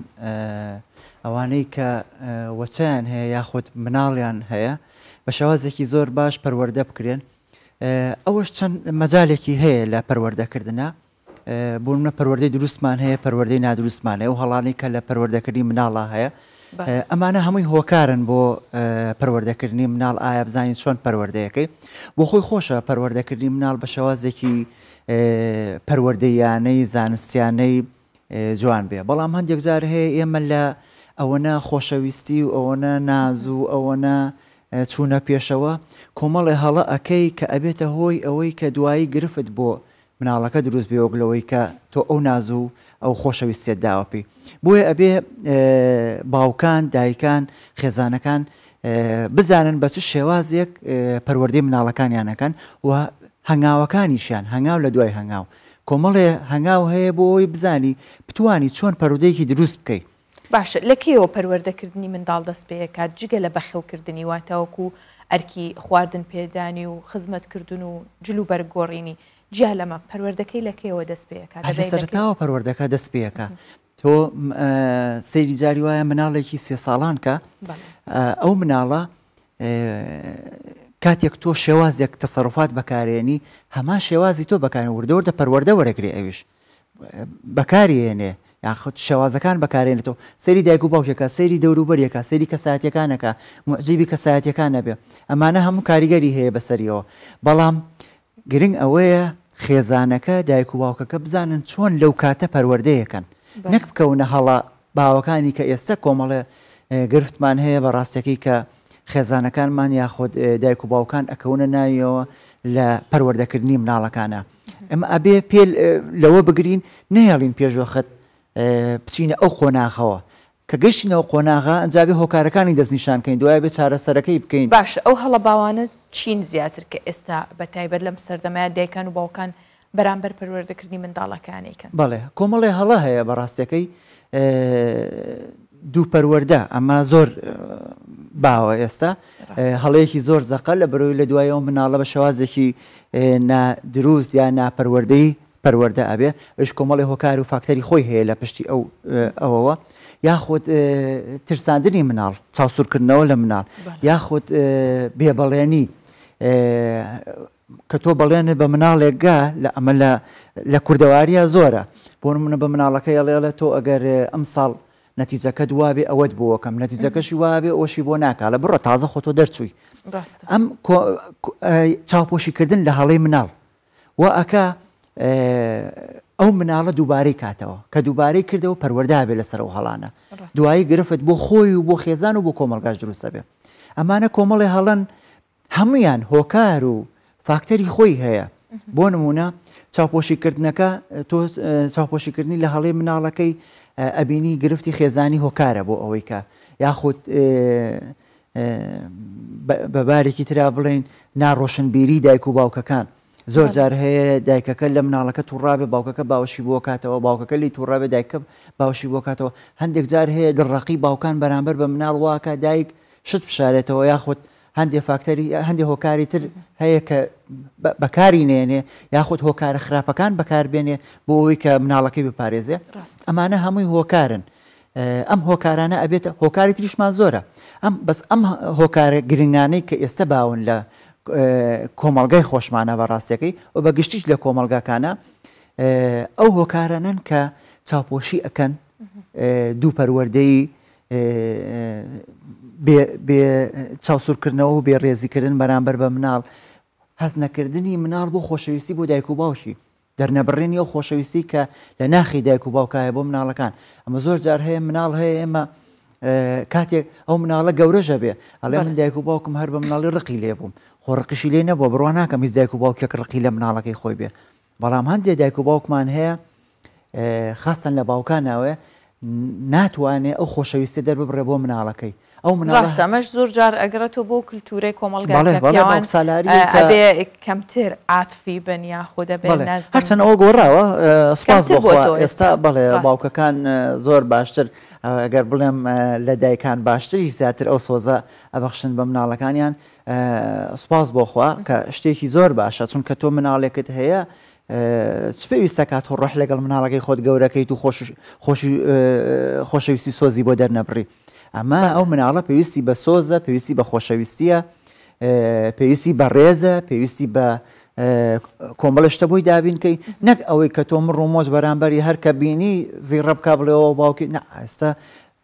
ئەوانەی کە وەچەیان هەیە یاخود مناڵیان هەیە بە شێوازێکی زۆر باش پەروەردە بکرێن. ئەوەش چەند مەجالێکی هەیە لە پەروەردەکردنە بۆ منە پەروەردەی دروستمان هەیە پەروەردەی نادروستمان هەیە و هەڵانەی کە لە پەروەردەکردنی مناڵە هەیە ئەمانە هەمووی هۆکارن بۆ پەروەردەکردنی مناڵ ئایا بزانین چۆن پەروەردەیەکەی بۆ خۆی خۆشە پەروەردەکردنی مناڵ بە شێوازێکی پەروەردەیانەی زانستیانەی جوان بێ بەڵام هەندێک جار هەیە ئێمە لە ئەوەنە خۆشەویستی و ئەوەنە ناز و ئەوەنە چوونە پێشەوە کۆمەڵی هەڵە ئەەکەی کە ئەبێتە هۆی ئەوەی کە دوایی گرفت بۆ مناڵەکە دروست بێوەگلەوەی کە تۆ ئەو ناز و ئەو خۆشەویستێت داوەپی بۆیە ئەبێ باوکان دایکان خێزانەکان بزانن بە چ شێوازێک پەروەردەی مناڵەکانیانەکەن و هەنگاوەکانیشیان هەنگاو لە دوای هەنگاو کۆمەڵێ هەنگاو هەیە بۆ ئەوی بزانی بتوانی چۆن پەروەردەیەکی دروست بکەیت. باشە لەکەیەوە پەروەردەکردنی منداڵ دەست پێکات جگە لە بەخێوکردنی واتەوەکو ئەرکی خواردن پێدانی و خزمەتکردن و جلو بەرگۆڕینی جیا لەمە پەروەردەکەی لەکەیەوە دەست پێکات سەرتاوە پەروەردەکە دەست پێەکە تۆ سەیری جاری وایە مناڵێکی 3 ساڵان کە ئەو مناڵە کاتێک تۆ شێوازێک تەسەڕوفات بەکارێنی هەمان شێوازی تۆ بەکارێن وردەوردە پەروەردە وەرەگرێ ئەویش بەکارێنێ یاخود شێوازەکان بەکارێنێتەوە سەیری دایک و باوکێکە سەیری دەوروبەریەکە سەیری کەسایەتیەکانەکە معجیبی کەسایەتیەکانە بێ ئەمانە هەموو کاریگەری هەیە بەسەریەوە بەڵام گرنگ ئەوەیە خێزانەکە دایک و باوکەکە بزانن چۆن لەو کاتە پەروەردەیەکەن نەک بکەونە هەڵە باوەکانی کە ئێستا کۆمەڵە گرفتمان هەیە بە ڕاستەکەی کە خێزانەکانمان یاخود دایک و باوکان ئەکەونە ناویەوە لە پەروەردەکردنی مناڵەکانە ئەمە ئەبێ پێ لەوە بگرین نەهێڵین پێشوەخت بچینە ئەو قۆناغەوە کە گەشتینەوە قۆناغا ئەنجابێ هۆکارەکانی دەستنیشان بکەین دوای بێ چارەسەرەکەی بکەین. باش ئەو هەڵە باوانە چین زیاتر کە ئێستا بە تایبەت لەم سەردەمایە دایکان و باوکان بەرامبەر پەروەردەکردنی منداڵەکانیکەن بەڵێ کۆمەڵێ هەڵە هەیە بەڕاستەکەی دوو پەروەردە ئەمە زۆر باوە ئێستا هەڵەیەکی زۆر زەقە لە بەرەوەی لە دوایەوە مناڵە بە شێوازێکی نادروست یا ناپەروەردەی پەروەردە ئەبێ ئەش کۆمەڵی هۆکار و فاکتەری خۆی هەیە لە پشتی ئەوەوە یاخود ترساندنی مناڵ چاوسورکردنەوە لە مناڵ یاخود بێبەڵێنی کە تۆ بەڵێنێ بە مناڵێکگا لە ئەمە لە کوردەواریە زۆرە بۆ نمونە بە مناڵەکە ئەڵێڵە تۆ ئەگەر ئەم ساڵ نەتیجەکە دوابێ ئەوەت بۆکەم نەتیجەکەشی وابێ ئەوشی بۆ ناکا لە بڕە تازە خۆ تۆ دەرچووی ئەم چاوپۆشیکردن لە هەڵەی مناڵ و ئەکا ئەو مناڵە دووبارەی کاتەوە کە دووبارەی کردەوە پەروەردا بێ لەسەر ئەو هەڵانە دوایی گرفت بۆ خۆی و بۆ خێزان و بۆ کۆمەلگاش دروستە بێ ئەمانە کۆمەڵی هەڵەن هەمویان هۆکار و فاکتەری خۆی هەیە بۆ نمونە چاوپۆشیکردنەکە تۆ چاوپۆشیکردنی لە هەڵەی مناڵەکەی ئەبینی گرفتی خێزانی هۆکارە بۆ ئەوەی کە یاخود بەبارێکی ترا بڵێن ناڕۆشنبیری دایک و باوکەکان زۆر جار هەیە دایکەکە لە مناڵەکە تووڕابێ باوکەکە باوەشی بۆ کاتەوە باوکەکە لی تووڕابێ دایکە باوشی بۆ کاتەوە هەندێک جار هەیە دڕەقی باوکان بەرامبەر بە مناڵ واکە دایک شت بشارێتەوە یاخود هەندێک فاکتەری هەندێک هۆکاری تر هەیە کە بەکاری نێنێ یاخود هۆکارە خراپەکان بەکاربێنێ بۆ ئەوەی کە مناڵەکەی بپارێزێ ئەمانە هەمووی هۆکارن ئەم هۆکارانە ئەبێتە هۆکاری تریشمان زۆرە بەس ئەم هۆکارە گرنگانەی کە ئێستا باون لە کۆمەڵگای خۆشمانە بەڕاستەکەی و بەگشتیش لە کۆمەلگاکانە ئەو هۆکارانن کە چاوپۆشی ئەکەن دوو پەروەردەی بێ چاوسورکردنەوە و بێ ڕێزیکردن بەرامبەر بە مناڵ هەز نەکردنی مناڵ بۆ خۆشەویستی بۆ دایک و باوکی دەرنەبڕێنی ئەو خۆشەویستی کە لە ناخی دایک و باوکایە بۆ مناڵەکان ئەمە زۆر جار هەیە مناڵ هەیە ئێمە کاتێک ئەو مناڵە گەورەژە بێ ئەڵێ من دایک و باوکم هەر بە مناڵی ڕقی لێ بووم خۆ ڕقیشی لێ نەبووە بڕوا ناکەم هیچ دایک و باوکێک ڕقی لە مناڵەکەی خۆی بێ بەڵام هەندێک دایک و باوکمان هەیە خاستن لە باوکاناوێ ناتوانێت ئەو خۆشەویستی دەرببڕێ بۆ مناڵەکەی ئەو ڕاستە ئەمەش زۆر جار ئەگەڕێتەوە بۆ کللتورەی کۆمەلگاپیاوان ئەبێ کەمتر عاتفی بن یاخودە بێ هەرچەند ئەوە گۆڕاوە سپاس بۆ ئێستا بەڵێ باوکەکان زۆر باشتر ئەگەر بڵێم لە دایکان باشتری زیاتر ئەو سۆزە ئەبەخشن بە مناڵەکانیان سپاس بۆخوا کە شتێکی زۆر باشە چونکە تۆ مناڵێکت هەیە چ پێویستە کات و ڕۆح لەگەڵ مناڵەکەی خۆت گەورەکەیت و خۆشەویستی سۆزی بۆ دەرنەبڕی ئەمە ئەو مناڵە پێویستی بە سۆزە پێویستی بە خۆشەویستیە پێویستی بە ڕێزە پێویستی بە کۆمەڵە شتە بۆی دابینکەی نەک ئەوەی کە تۆ مڕۆمۆز بەرامبەری هەر کە بینی زیڕە بکا بڵێەوە باوکی ئێستا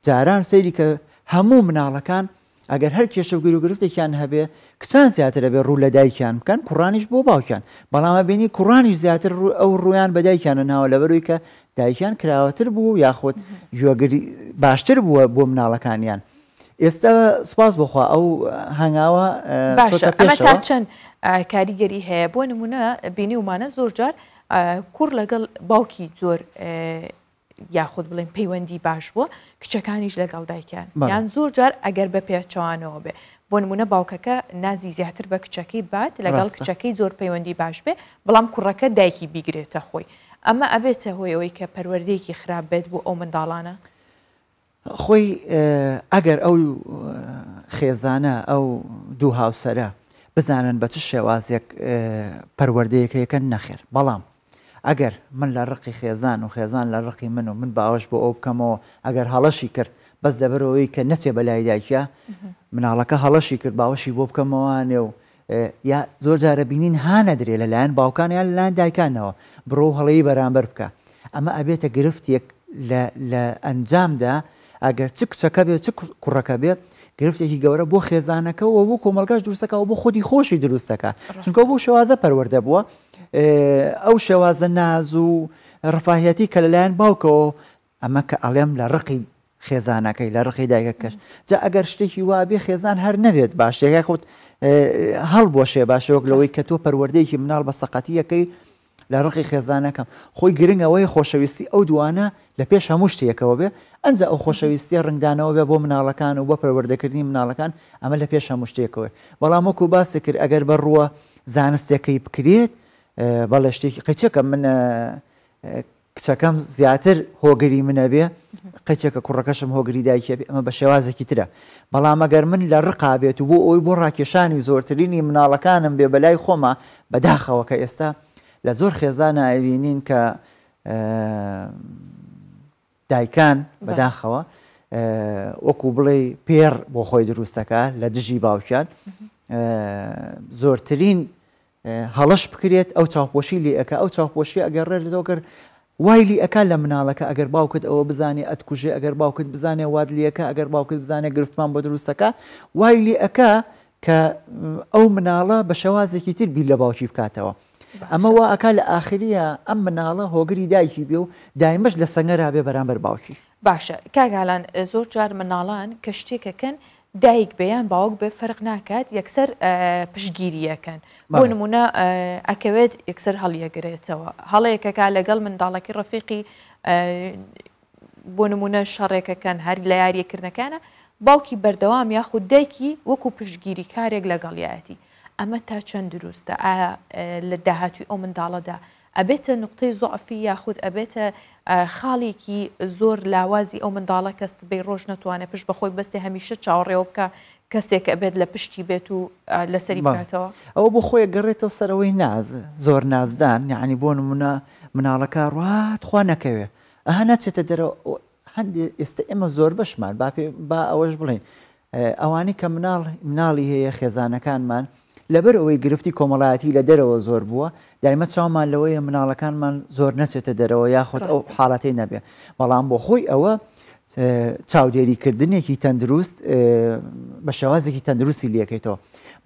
جاران سەیری کە هەموو مناڵەکان ئەگەر هەر کێشە گیر و گرفتێکیان هەبێ کچان زیاتر بێ ڕوو لە دایکیان بکەن کوڕانیش بۆ باوکیان بەڵامە بینی کوڕانیش زیاتر ئەو ڕویان بە دایکیانە ناوە لەبەروی کە دایکیان کراوەتر بوو یاخۆت ژۆگری باشتر بووە بۆ مناڵەکانیان ئێستا سپاس بخوا ئەو هەنگاوە ئەمە تا چەند کاریگەری هەیە بۆ نمونە بینی ومانە زۆر جار کوڕ لەگەڵ باوکی زۆر یاخود بڵێن پەیوەندی باش بووە کچەکانیش لەگەڵ دایکیان یان زۆر جار ئەگەر بە پێچەوانەوە بێ بۆ نمونە باوکەکە نازی زیاتر بە کچەکەی بات لەگەڵ کچەکەی زۆر پەیوەندی باش بێ بەڵام کوڕەکە دایکی بیگرێتە خۆی ئەمە ئەبێتە هۆی ئەوەی کە پەروەردەیەکی خراپ بێت بۆ ئەو منداڵانە خۆی ئەگەر ئەو خێزانە ئەو دوو هاوسەرە بزانن بە چ شێوازێک پەروەردەیەکەکەن نەخێر بەڵام ئەگەر من لە ڕقی خێزان و خێزان لە ڕقی من و من باوەش بۆ ئەو بکەمەوە ئەگەر هەڵەشی کرد بەس دەبەرەوەی کە نەچێ بەلای دایکە مناڵەکە هەڵەشی کرد باوەشی بۆ بکەمەوانێ و یا زۆر جارە بینین هانە درێ لەلایەن باوکان یان لەلایەن دایکانەوە بڕۆ هەڵەیی بەرامبەر بکە ئەمە ئەبێتە گرفتێک لە ئەنجامدا ئەگەر چ کچەکە بێ چ کوڕەکە بێ گرفتێکی گەورە بۆ خێزانەکەەوە بۆ کۆمەلگاش دروستەکەەوە بۆ خودی خۆشی دروستەکە چونکە بۆ شێوازە پەروەردە بووە ئەو شێوازە ناز و ڕفاهەتی کە لەلایەن باوکەوە ئەمە کە ئەڵێم لە ڕقی خێزانەکەی لە ڕقی دایکەکەش جا ئەگەر شتێکی وابێ خێزان هەر نەبێت باشێک خۆت هەڵبۆشێ باشەوەک لەوەی کە تۆ پەروەردەیەکی مناڵ بە سەقەتیەکەی لە ڕقی خێزانەکەم خۆی گرنگەوەی خۆشەویستی ئەو دوانە لە پێش هەموو شتێکەوە بێ ئەنجە ئەو خۆشەویستی ڕنگدانەوە بێ بۆ مناڵەکان و بۆ پەروەردەکردنی مناڵەکان ئەمە لە پێش هەموو شتێکەوە بەڵام وەکو باسی کرد ئەگەر بە ڕووە زانستەکەی بکرێت بەڵێ شتێکی قەچەکە من کچەکەم زیاتر هۆگری منە بێ قەچێکە کوڕەکەشم هۆگری دایکە بێ ئەمە بە شێوازێکی ترە بەڵام ئەگەر من لە ڕقا بێت و بۆ ئەوی بۆ ڕاکێشانی زۆرترینی مناڵەکانم بێ بەلای خۆمە بەداخەوە کە ئێستا لە زۆر خێزانە ئەبینین کە دایکان بەداخەوە وەکو بڵێ پێر بۆ خۆی دروستەکە لە دژی باوکیان زۆرترین هەڵەش بکرێت ئەو چاوپۆشی لێ ئەەکە ئەو چاوپۆشی ئەگەڕێت لەگەر وایلی ئەکا لە مناڵەکە ئەگەر باوکت ئەوە بزانێ ئەتکوژێ ئەگەر باوکت بزانێ واد لەکە ئەگەر باوکت بزانێ گرفتمان بۆ دروستەکە وایلی ئەکا کە ئەو مناڵە بە شێوازێکی تر بیر لە باوکی بکاتەوە ئەمە وا ئەکا لە ئاخریە ئەم مناڵە هۆگری دایکی بێ و دایمەش لە سەنگەرا بێ بەرامبەر باوکی باشە کاگالان زۆر جار مناڵان کە شتێکەکەن دایک بەیان باوک بێ فەرق ناکات یەکسەر پشتگیریەکەن بۆ نمونە ئەکەوێت یەکسەر هەڵیەگرێتەوە هەڵەیەکەکە لەگەڵ منداڵەکە ڕەفیقی بۆ نمونە شەڕێکەکەن هەر لە یاریەکردنەکانە باوکی بەردەوام یاخود دایکی وەکو پشتگیری کارێک لەگەڵیەتی ئەمە تا چەند دروستە لە داهاتوی ئەو منداڵەدا ئەبێتە نقطەی زۆعفی یاخود ئەبێتە خاڵێکی زۆر لاوازی ئەو منداڵە کە سبەی ڕۆژ نەتوانێت پشت بەخۆی بەستی هەمیشە چاوەڕێوە بکە کەسێک ئەبێت لە پشتی بێت و لەسەری بکاتەوە ئەوە بۆ خۆی گەڕێتەوە سەرەوەی ناز زۆر نازدان یعنی بۆ نمونە مناڵەکە ڕات خوا نەکەوێ ئەها ناچێتە دەرەوە هەندێک ئێستا ئێمە زۆر بەشمان با ئەوەش بڵین ئەوانەی کە مناڵی هەیە خێزانەکانمان لەبەر ئەوەی گرفتی کۆمەڵایەتی لە دەرەوە زۆر بووە دایمە چاومان لەوەیە مناڵەکانمان زۆر نەچێتە دەرەوە یاخود ئەو حاڵەتەی نەبێ بەڵام بۆ خۆی ئەوە چاودێریکردنێکی تەندروست بە شێوازێکی تەندروستی لەکەیتەوە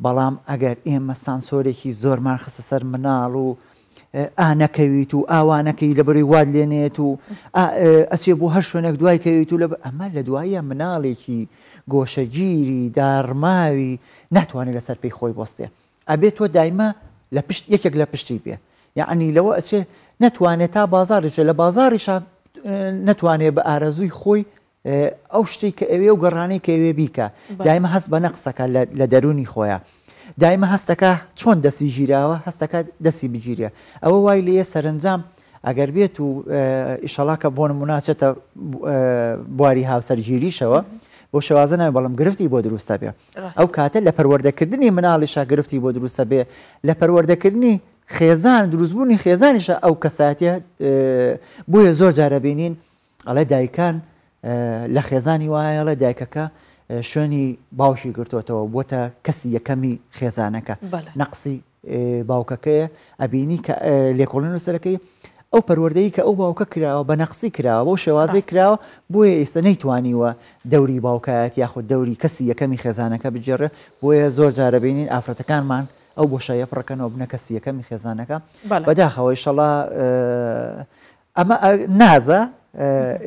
بەڵام ئەگەر ئێمە سانسۆرێکی زۆرمان خستە سەر مناڵ و ئانەکەویت و ئاوانەکەی لەبەری واد لێنێت و ئەچێ بۆ هەر شوێنێک دوای کەویت و ئەمە لە دوایە مناڵێکی گۆشەگیری دارماوی ناتوانێت لەسەر پێی خۆی بۆستێ ئەبێت تۆ دایمە لە پشت یەکێک لە پشتی بێ یعنی لەوە ئەچێ نەتوانێت تا بازاڕیشە لە بازاڕیشە نەتوانێت بە ئارەزووی خۆی ئەو شتێک کە ئەوێ و گەڕانەی کە ئەوێ بیکە دایمە هەست بە نەقسەکە لە دەرونی خۆیە دایمە هەستەکە چۆن دەستی ژیراوە هەستەکە دەستی بگیرێ ئەوە وای لێ سەرنجام ئەگەر بێت و ئیشەڵاکە بۆ نموناچێتە بواری هاوسەرگیریشەوە بۆ شێوازە ناوێ بەڵام گرفتی بۆ دروستە بێ ئەو کاتە لە پەروەردەکردنی مناڵیشە گرفتی بۆ دروستە بێ لە پەروەردەکردنی خێزان دروستبوونی خێزانیشە ئەو کەساتیە بۆیە زۆر جارە بینین ئەڵێ دایکان لە خێزانی وایەڵە دایکەکە شوێنی باوکی گرتوتەوە بۆتە کەسی یەکەمی خێزانەکە نەقسی باوکەکەیە ئەبینی کە لێکۆڵین سەرەکەی ئەو پەروەردەی کە ئەو باوکە کراوە بە نەقسی کراوە بۆ شێوازەی کراوە بۆیە ئێستا نەیتوانیوە دەوری باوکایەت یاخود دەوری کەسی یەکەمی خێزانەکە بجێڕێ بۆیە زۆر جارە بینین ئافرەتەکانمان ئەو بۆ شایە پڕەکەنەوە بنە کەسی یەکەمی خێزانەکە بەداخەوە ئیشەڵا ئەمە نازە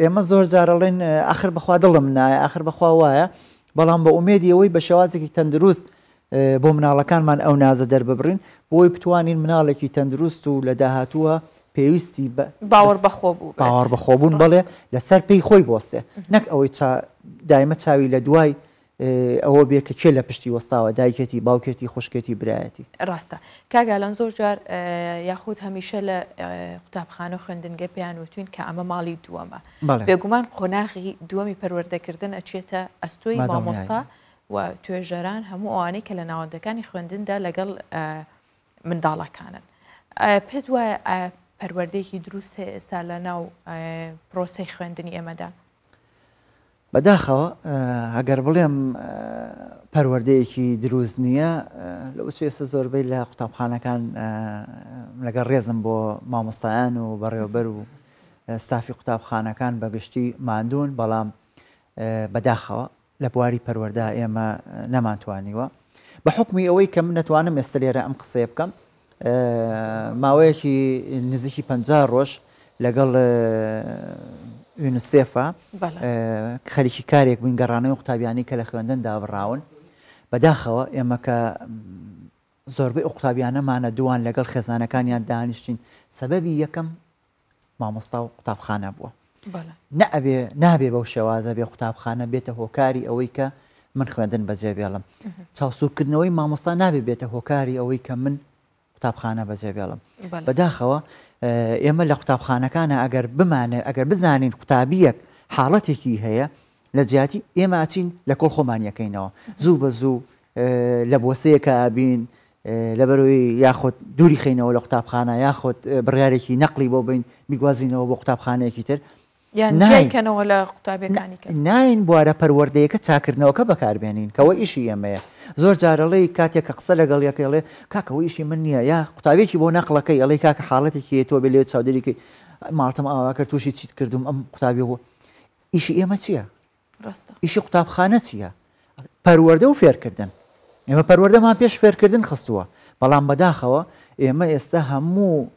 ئێمە زۆر جارەڵێن ئاخر بەخوا دڵم نایە ئاخر بەخوا وایە بەڵام بە ئومێدی ئەوەی بە شێوازێکی تەندروست بۆ مناڵەکانمان ئەو نازە دەرببڕین بۆی بتوانین مناڵێکی تەندروست و لە داهاتووە پێویستی باوەڕ بەخۆ بوو باوەڕ بەخۆبوون بڵێ لەسەر پێی خۆی بۆستێ نەک ئەوەی دایمە چاوی لە دوای ئەوە بێ کە کێ لە پشتی وەستاوە دایکێتی باوکێتی خوشکێتی برایەتی ڕاستە کاگالان زۆر جار یاخود هەمیشە لە قوتابخانە خوێندنگە پێیان وتوین کە ئەمە ماڵی دووەمە بێگومان قۆناغی دووەمی پەروەردەکردن ئەچێتە ئەستۆی مامۆستا و توێژەران هەموو ئەوانەی کە لە ناوەندەکانی خوێندندا لەگەڵ منداڵەکانن پێت وایە پەروەردەیەکی دروست هەیە ئێستا لە ناو پرۆسەی خوێندنی ئێمەدا بەداخەوە ئەگەر بڵێم پەروەردەیەکی دروست نییە لەوە ئێستا زۆربەی لە قوتابخانەکان لەگەڵ ڕێزم بۆ مامۆستایان و بەڕێوەبەر و ستافی قوتابخانەکان بەگشتی ماندوون بەڵام بەداخەوە لە بواری پەروەردە ئێمە نەمانتوانیوە بە حکمی ئەوەی کە من نەتوانم ئێستا لێرە ئەم قسەیە بکەم ماوەیەکی نزیکی 50 ڕۆژ لەگەڵ یونسێفە خەریکی کارێک بووین گەڕانەوەی قوتابیانی کە لە خوێندن دابڕاون بەداخەوە ئێمە کە زۆربەی قوتابیانەمانە دوان لەگەڵ خێزانەکانیان دانیشتین سەبەبی یەکەم مامۆستا و قوتابخانە بووە نابێ بەو شێوازە بێ قوتابخانە بێتە هۆکاری ئەوەی کە من خوێندن بەجێ بێڵم چاوسوکردنەوەی مامۆستا نابێ بێتە هۆکاری ئەوەی کە من قوتابخانە بەجێ بێڵم بەداخەوە ئێمە لە قوتابخانەکانە ئەگەر بزانین قوتابیەک حاڵەتێکی هەیە لە جیاتی ئێمە ئاچین لە کۆڵ خۆمانیەکەینەوە زوو بە زوو لە بۆسەیەکە ئابین لەبەرەوەی یاخۆت دووری خینەوە لە قوتابخانە یاخۆت بڕیارێکی نەقلی بۆ بین میگوازینەوە بۆ قوتابخانەیەکی تر یانکەنەوە لە قوتابەکانی ناین بوارە پەروەردەیەکە چاکردنەوەکە بەکاربێنین کەەوە ئیشی ئێمەیە زۆر جارەڵی کاتێک کە قسە لەگەڵ یەکەڵێ کاکەەوە ئیشی من نییە یا قوتابێکی بۆ نەقلەکەی ئەڵی کاکە حاڵەتێکی تۆ بێ لێ چاودێریکەی ماڵتەم ئاوا کرد تووشی چیت کردم ئەم قوتابی بۆ ئیشی ئێمە چییە؟ ئیشی قوتابخانە چییە؟ پەروەردە و فێرکردن ئێمە پەروەردەمان پێش فێرکردن خستووە بەڵام بەداخەوە ئێمە ئێستا هەموو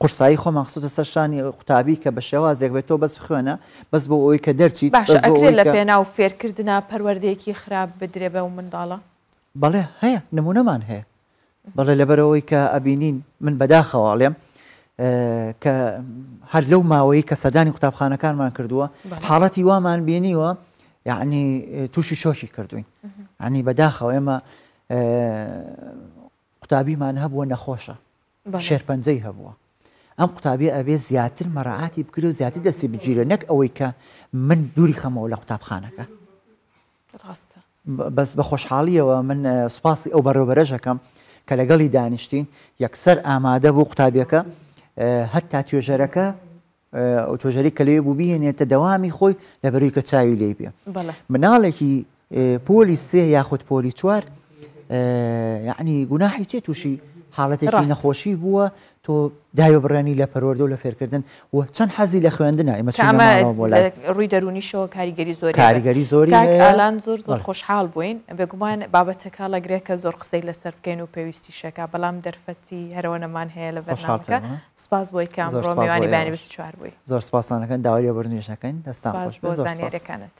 قورسایی خۆمان خستوتە سەرشانی قوتابی کە بە شێوازێک بێت تۆ بەس بخوێنە بەس بۆ ئەوەی کە دەرچیت ئەکرێت لە پێناو فێرکردنە پەروەردەیەکی خراپ بدرێ بە و منداڵە بەڵێ هەیە نمونەمان هەیە بەڵێ لەبەرەوەی کە ئەبینین من بەداخەواڵێم کە هەر لەو ماوەی کە سەردانی قوتابخانەکانمان کردووە حاڵەتی وامان بینیوە یعنی تووشی شۆکی کردوین ینی بەداخەوە ئێمە قوتابیمان هەبووە نەخۆشە شێرپەنجەی هەبووە ئەم قوتابی ئەبێ زیاتر مەڕعاتی بکرێ و زیاتر دەستی بگیرە نەک ئەوەی کە من دووری خەمەوە لە قوتابخانەکە بەس بە خۆشحاڵیەوە من سوپاسی ئەو بەڕێوەبەرەژەکەم کە لەگەڵی دانیشتین یەکسەر ئامادە بوو قوتابیەکە هەتا توێژەرەکە ئەو تۆژەری کە لێ بوو بهێنێتە دەوامی خۆی لەبەروی کە چاوی لێ بێ مناڵێکی پۆلی سێ یاخود پۆلی چوار یعنی گوناحی چێ تووشی حاڵەتێکی نەخۆشی بووە تۆ دایۆ بڕێنی لە پەروەردە و لە فێرکردن و چەند حەزی لە خوێندنە ئێمە ڕووی دەرونیشەوە کاریگەری زۆری کاریگەری زۆری ئالان زۆر خۆشحاڵ بووین بێگومان بابەتەکە لەگرێکە زۆر قسەی لەسەر بکەین و پێویستی شەکە بەڵام دەرفەتی هەرەوەنەمان هەیە لە بەرنامەکە سپاس بۆی کام ڕۆمیوانی بانی 24 بووی زۆر سپاسانەکەن داوای بەرنوێژەکەین دەستان خۆش بۆ زانیاریەکانت.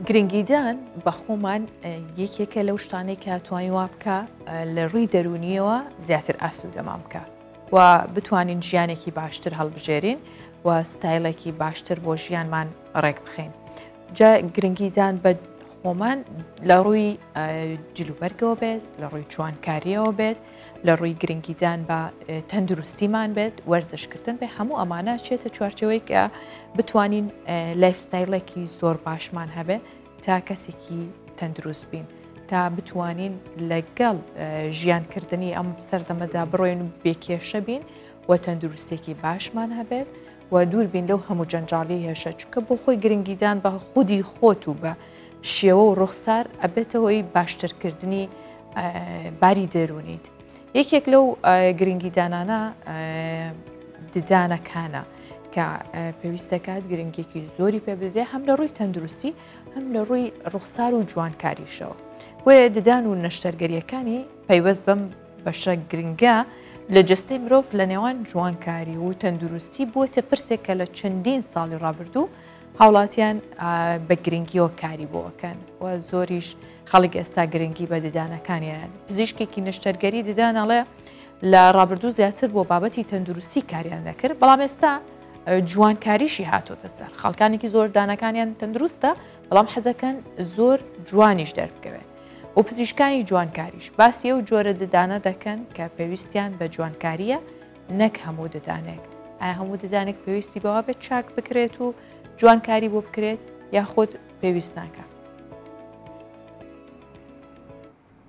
گرنگیدان بە خۆمان یەکێکە لەو شتانەی کە توانی وا بکە لە ڕووی دەرونیەوە زیاتر ئاسوودەمان بکە و بتوانین ژیانێکی باشتر هەڵبژێرین و ستایلێکی باشتر بۆ ژیانمان ڕێک بخەین. جا گرنگیدان بە خۆمان لە ڕووی جلوبەرگەوە بێت لە ڕووی جوانکاریەوە بێت لە ڕووی گرنگیدان بە تەندروستیمان بێت وەرزشکردن بێ هەموو ئەمانە چێتە چوارچەوەی کە بتوانین لایفستایلێکی زۆر باشمان هەبێ تا کەسێکی تەندروست بین تا بتوانین لەگەڵ ژیانکردنی ئەم سەردەمەدا بڕۆین و بێکێشە بین و تەندروستێکی باشمان هەبێت و دوور بین لەو هەموو جەنجاڵی هێشە چونکە بۆ خۆی گرنگیدان بە خودی خۆت و بە شێوە و ڕوخسار ئەبێتەوەی باشترکردنی باری دەرونیت. یەکێک لەو گرنگیدانانە ددانەکانە کە پێویست دەکات گرنگێکی زۆری پێ بدرێ هەم لە ڕووی تەندروستی هەم لە ڕووی ڕوخسار و جوانکاریشەوە بۆیە ددان و نەشتەرگەریەکانی پەیوەست بەم بەشە گرنگە لە جەستەی مرۆڤ لە نێوان جوانکاری و تەندروستی بووەتە پرسێک کە لە چەندین ساڵی ڕابردوو هاوڵاتیان بە گرنگیەوە کاری بۆەکەن و زۆریش خەڵک ئێستا گرنگی بە ددانەکانیان پزیشکێکی نەشتەرگەری ددانەڵێ لە ڕابردوو زیاتر بۆ بابەتی تەندروستی کاریان دەکرد بەڵام ئێستا جوانکاریشی هاتۆتە سەر خەڵکانێکی زۆر دانەکانیان تەندروستە بەڵام حەزەکەن زۆر جوانیش دەربکەوێت و پزیشکانی جوانکاریش باسی ئەو جۆرە ددانە دەکەن کە پێویستیان بە جوانکاریە نەک هەموو ددانێک ئایا هەموو ددانێک پێویستی بەوە بێت چاک بکرێت و جوانکاری بۆ بکرێت یاخود پێویست ناکە.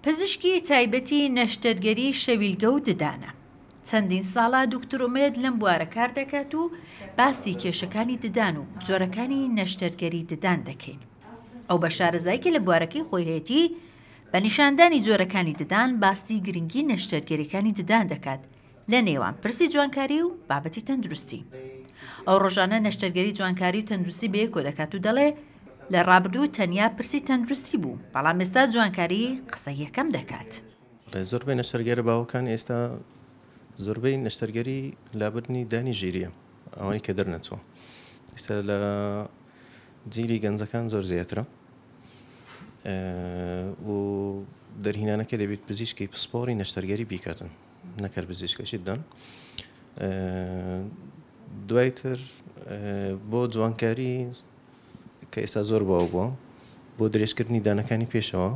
پزیشکی تایبەتی نەشتەرگەری شەویلگە و ددانە چەندین ساڵە دوکتۆر ئومێد لەم بوارە کار دەکات و باسی کێشەکانی ددان و جۆرەکانی نەشتەرگەری ددان دەکەین. ئەو بە شارەزایکە لە بوارەکەی خۆی هەیەتی بە نیشاندانی جۆرەکانی ددان باسی گرنگی نەشتەرگەریەکانی ددان دەکات لە نێوان پرسی جوانکاری و بابەتی تەندروستی. ئەو ڕۆژانە نەشتەرگەری جوانکاری و تەندروستی بەیەکۆ دەکات و دەڵێ لە ڕابردوو تەنیا پرسی تەندروستی بوو بەڵام ئێستا جوانکاری قسە یەکەم دەکات. زۆربەی نەشتەرگەرە باوەکان ئێستا زۆربەی نەشتەرگەری لابردنی دانی ژیریە ئەوەی کە دەرنەچوە ئێستا لە جیلی گەنجەکان زۆر زیاترە و دەرهینانەکە دەبێت پزیشکی پسپۆری نەشتەرگەری بیکاتن نەکەر پزیشکەشی دەن دوایتر بۆ جوانکاری کە ئێستا زۆر باو بووە بۆ درێژکردنی دانەکانی پێشەوە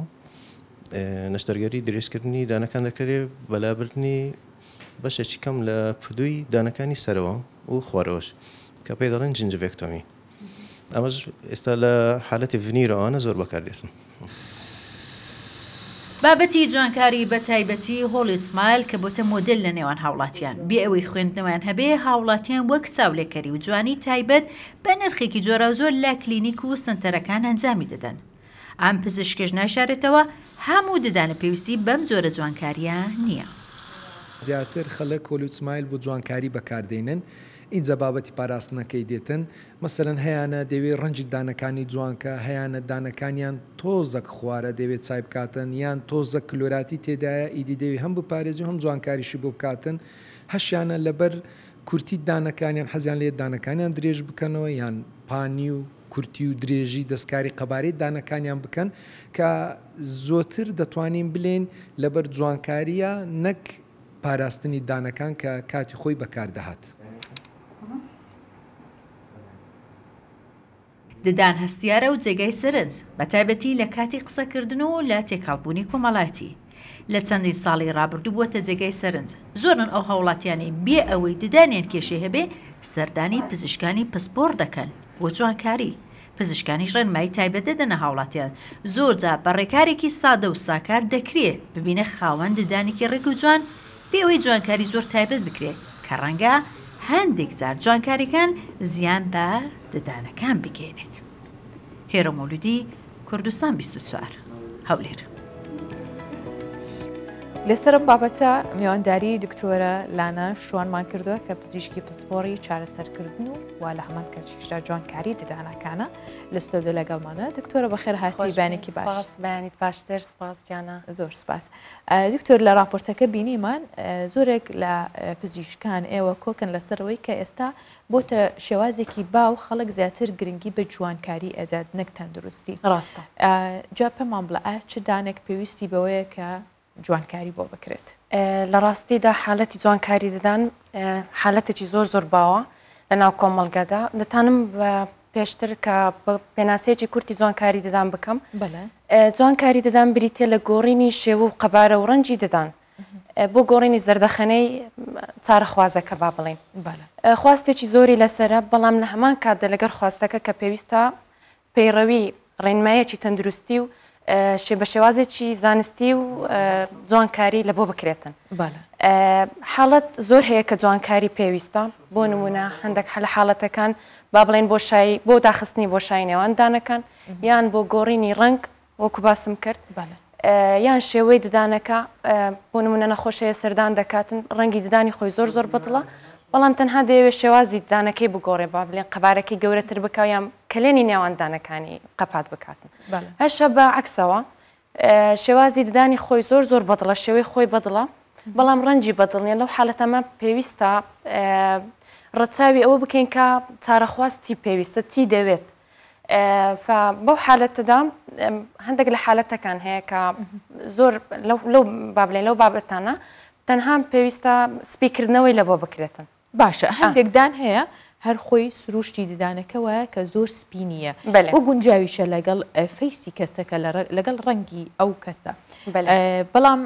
نەشتەرگەری درێژکردنی دانەکان دەکرێت بەلابردنی بەشێکی کەم لە پردووی دانەکانی سەرەوە و خوارەوەش کە پێی دەڵێن جنجڤێکتۆمی ئەمەش ئێستا لە حالەتی ڤنیرەوانە زۆر بەکاردێتن. بابەتی جوانکاری بە تایبەتی هۆڵی سمایل کە بۆتە مۆدل لە نێوان هاوڵاتیان بێ ئەوەی خوێندنەوەیان هەبێ هاوڵاتیان وەک چاولێکەری و جوانی تایبەت بە نرخێکی جۆرە زۆر لە کلینیک و سنتەرەکان ئەنجامی دەدەن. ئەم پزیشکێش ناشارێتەوە هەموو ددانە پێویستی بەم جۆرە جوانکاریە نییە. زیاتر خەڵک هۆلی سمایل بۆ جوانکاری بەکاردێنن اینجا بابەتی پاراستنەکەی دێتن مەسەرەن هەیەە دەوێت ڕەنجی دانەکانی جوانکە هەیەە دانەکانیان تۆزەک خوارە دەوێت چای بکاتن یان تۆزە کلۆراتی تێدایە ئیدی دەوێت هەم بپارێزی هەم جوانکاریشی بۆ بکاتن هەشیانە لەبەر کورتی دانەکانیان حەزیان لێت دانەکانیان درێژ بکەنەوە یان پانی و کورتی و درێژی دەستکاری قەبارەی دانەکانیان بکەن کە زۆتر دەتوانین بلێن لەبەر جوانکاریە نەک پاراستنی دانەکان کە کاتی خۆی بەکاردەهات. ددان هەستیارە و جێگای سرنج بە تایبەتی لە کاتی قسەکردن و لە تێکەڵبوونی کۆمەڵایەتی لە چەندی ساڵی ڕابردوو بووەتە جێگای سەرنج زۆرن ئەو هاوڵاتیانی بێ ئەوەی ددانیان کێشێ هەبێ سەردانی پزیشکانی پسپۆر دەکەن بۆ جوانکاری پزیشکانیش ڕێنمایی تایبەت دەدەنە هاوڵاتیان زۆرجا بە ڕێکارێکی سادە و ساکار دەکرێت ببینە خاوەن ددانێکی ڕێک و جوان بێ ئەوەی جوانکاری زۆر تایبەت بکرێت کە ڕەنگە هەندێک جار جوانکاریەکان زیان بە ددانەکان بگەێنێت. هێرە مەولودی کوردستان 24 هەولێر. لەسەرم بابەتە میوانداری دکتۆرە لانە شوانمان کردووە کە پزیشکی پسپۆڕی چارەسەرکردن و وا لە هەمان کەچیشدا جوانکاری ددانەکانە لە ستۆدیۆ لەگەڵمانە دکتۆرە بەخێر هاتی بەیانێکی باش بەیانیت باشتر سپاس گیانە زۆر سپاس. دکتۆر لە راپۆرتەکە بینیمان زۆرێک لە پزیشکان ئێوە کۆکن لەسەرەوەی کە ئێستا بۆتە شێوازێکی باو خەڵک زیاتر گرنگی بە جوانکاری ئەدات نەک تەندروستی ڕاستە جا پێمان بڵە چ دانێک پێویستی بەوەیە کە جوانکاری بۆ بکرێت لە ڕاستیدا حالەتی جوانکاری دەدان حالەتێکی زۆر زۆر باوە لە ناو کۆمەڵگەدا دەتانم پێشتر کە پێناسەیەکی کورتی جوانکاری دەدان بکەم جوانکاری دەدان بریتێ لە گۆڕینی شێوە و قەبارە و ڕەنجی دەدان بۆ گۆڕینی زەردەخەنەی چارەخوازەکە با بڵێن خواستێکی زۆری لەسرە بەڵام لە هەمان کاتدا لەگەر خواستەکە کە پێویستە پەیڕەوی ڕێنمایەکی تەندروستی و بە شێوازێکی زانستی و جوانکاری لە بۆ بکرێتن حاڵەت زۆر هەیە کە جوانکاری پێویستە بۆ نمونە هەندێک لە حاڵەتەکان با بڵێن بۆ شای بۆ داخستنی بۆ شای نێوان دانەکان یان بۆ گۆڕینی ڕنگ وەکو باسم کرد یان شێوەی ددانەکە بۆ نمونە نەخۆشەیە سەردان دەکاتن ڕەنگی ددانی خۆی زۆر زۆر بەدڵە بەڵام تەنها دەیەوێت شێوازی دانەکەی بگۆڕێ با بڵێن قەبارەکەی گەورەتر بکە یان کلێنی نێوان دانەکانی قەپات بکاتن هەشە بە عکسەوە شێوازی ددانی خۆی زۆر زۆر بەدڵە شێوەی خۆی بەدڵە بەڵام ڕەنجی بەدڵنیە لەو حالەتەمە پێویستە ڕەچاوی ئەوە بکەین کە چارەخواستی پێویستە چی دەوێت بەو حالەتەدا هەندێک لە حالەتەکان هەیە کە زۆر لەو بابلێن لەو بابەتانە تەنها پێویستە سپیکردنەوەی لە بۆ بکرێتن باشە هەندێکدان هەیە هەر خۆی سروشتی ددانەکەوە کە زۆر سپینیە و گونجاویشە لەگەڵ فەیسی کەسەکە لەگەڵ ڕەنگی ئەو کەسە بەڵام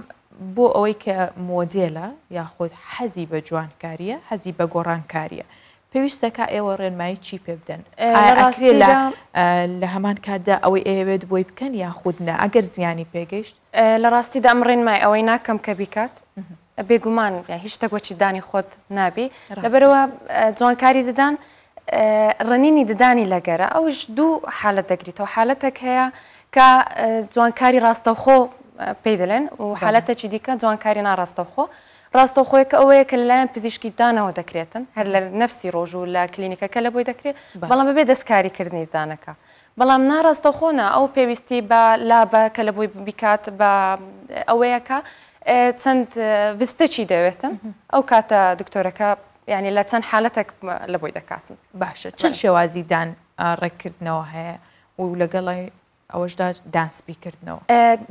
بۆ ئەوەی کە مۆدێلە یاخود حەزی بە جوانکاریە حەزی بە گۆڕانکاریە پێویستەکە ئێوە ڕێنمایی چی پێ بدەن لە هەمان کاتدا ئەوەی ئەوێت بۆی بکەن یاخود نە ئەگەر زیانی پێگەیشت لە ڕاستیدا ئەم ڕێنمای ئەوەی ناکەم کە بیکات بێگومان هیچ شتێکوەچی دانی خۆت نابی لەبەرەوە جوانکاری ددان ڕنینی ددانی لەگەرە ئەوش دوو حالەت دەگریتەوە حالەتێک هەیە کە جوانکاری ڕاستەوخۆ پێی دەڵێن و حالەتێکی دیکە جوانکاری ناڕاستەوخۆ ڕاستەوخۆیەکە ئەوەیە کە لەلایەن پزیشکی دانەوە دەکرێتن هەر لە نەفسی ڕۆژ و لە کلینیکەکە لە بۆی دەکرێت بەڵام بەبێ دەستکاریکردنی دانەکە بەڵام ناڕاستەوخۆنە ئەو پێویستی بە لابە کە لە بۆی بیکات بە ئەوەیەکە چەند وستەچی دەوێتن ئەو کاتە دکتۆرەکە ینی لە چەند حالەتێک لە بۆی دەکاتن باشە چەند شێوازی دان ڕێککردنەوە هەیە و لەگەڵی ئەوەشدا دان سپیکردنەوە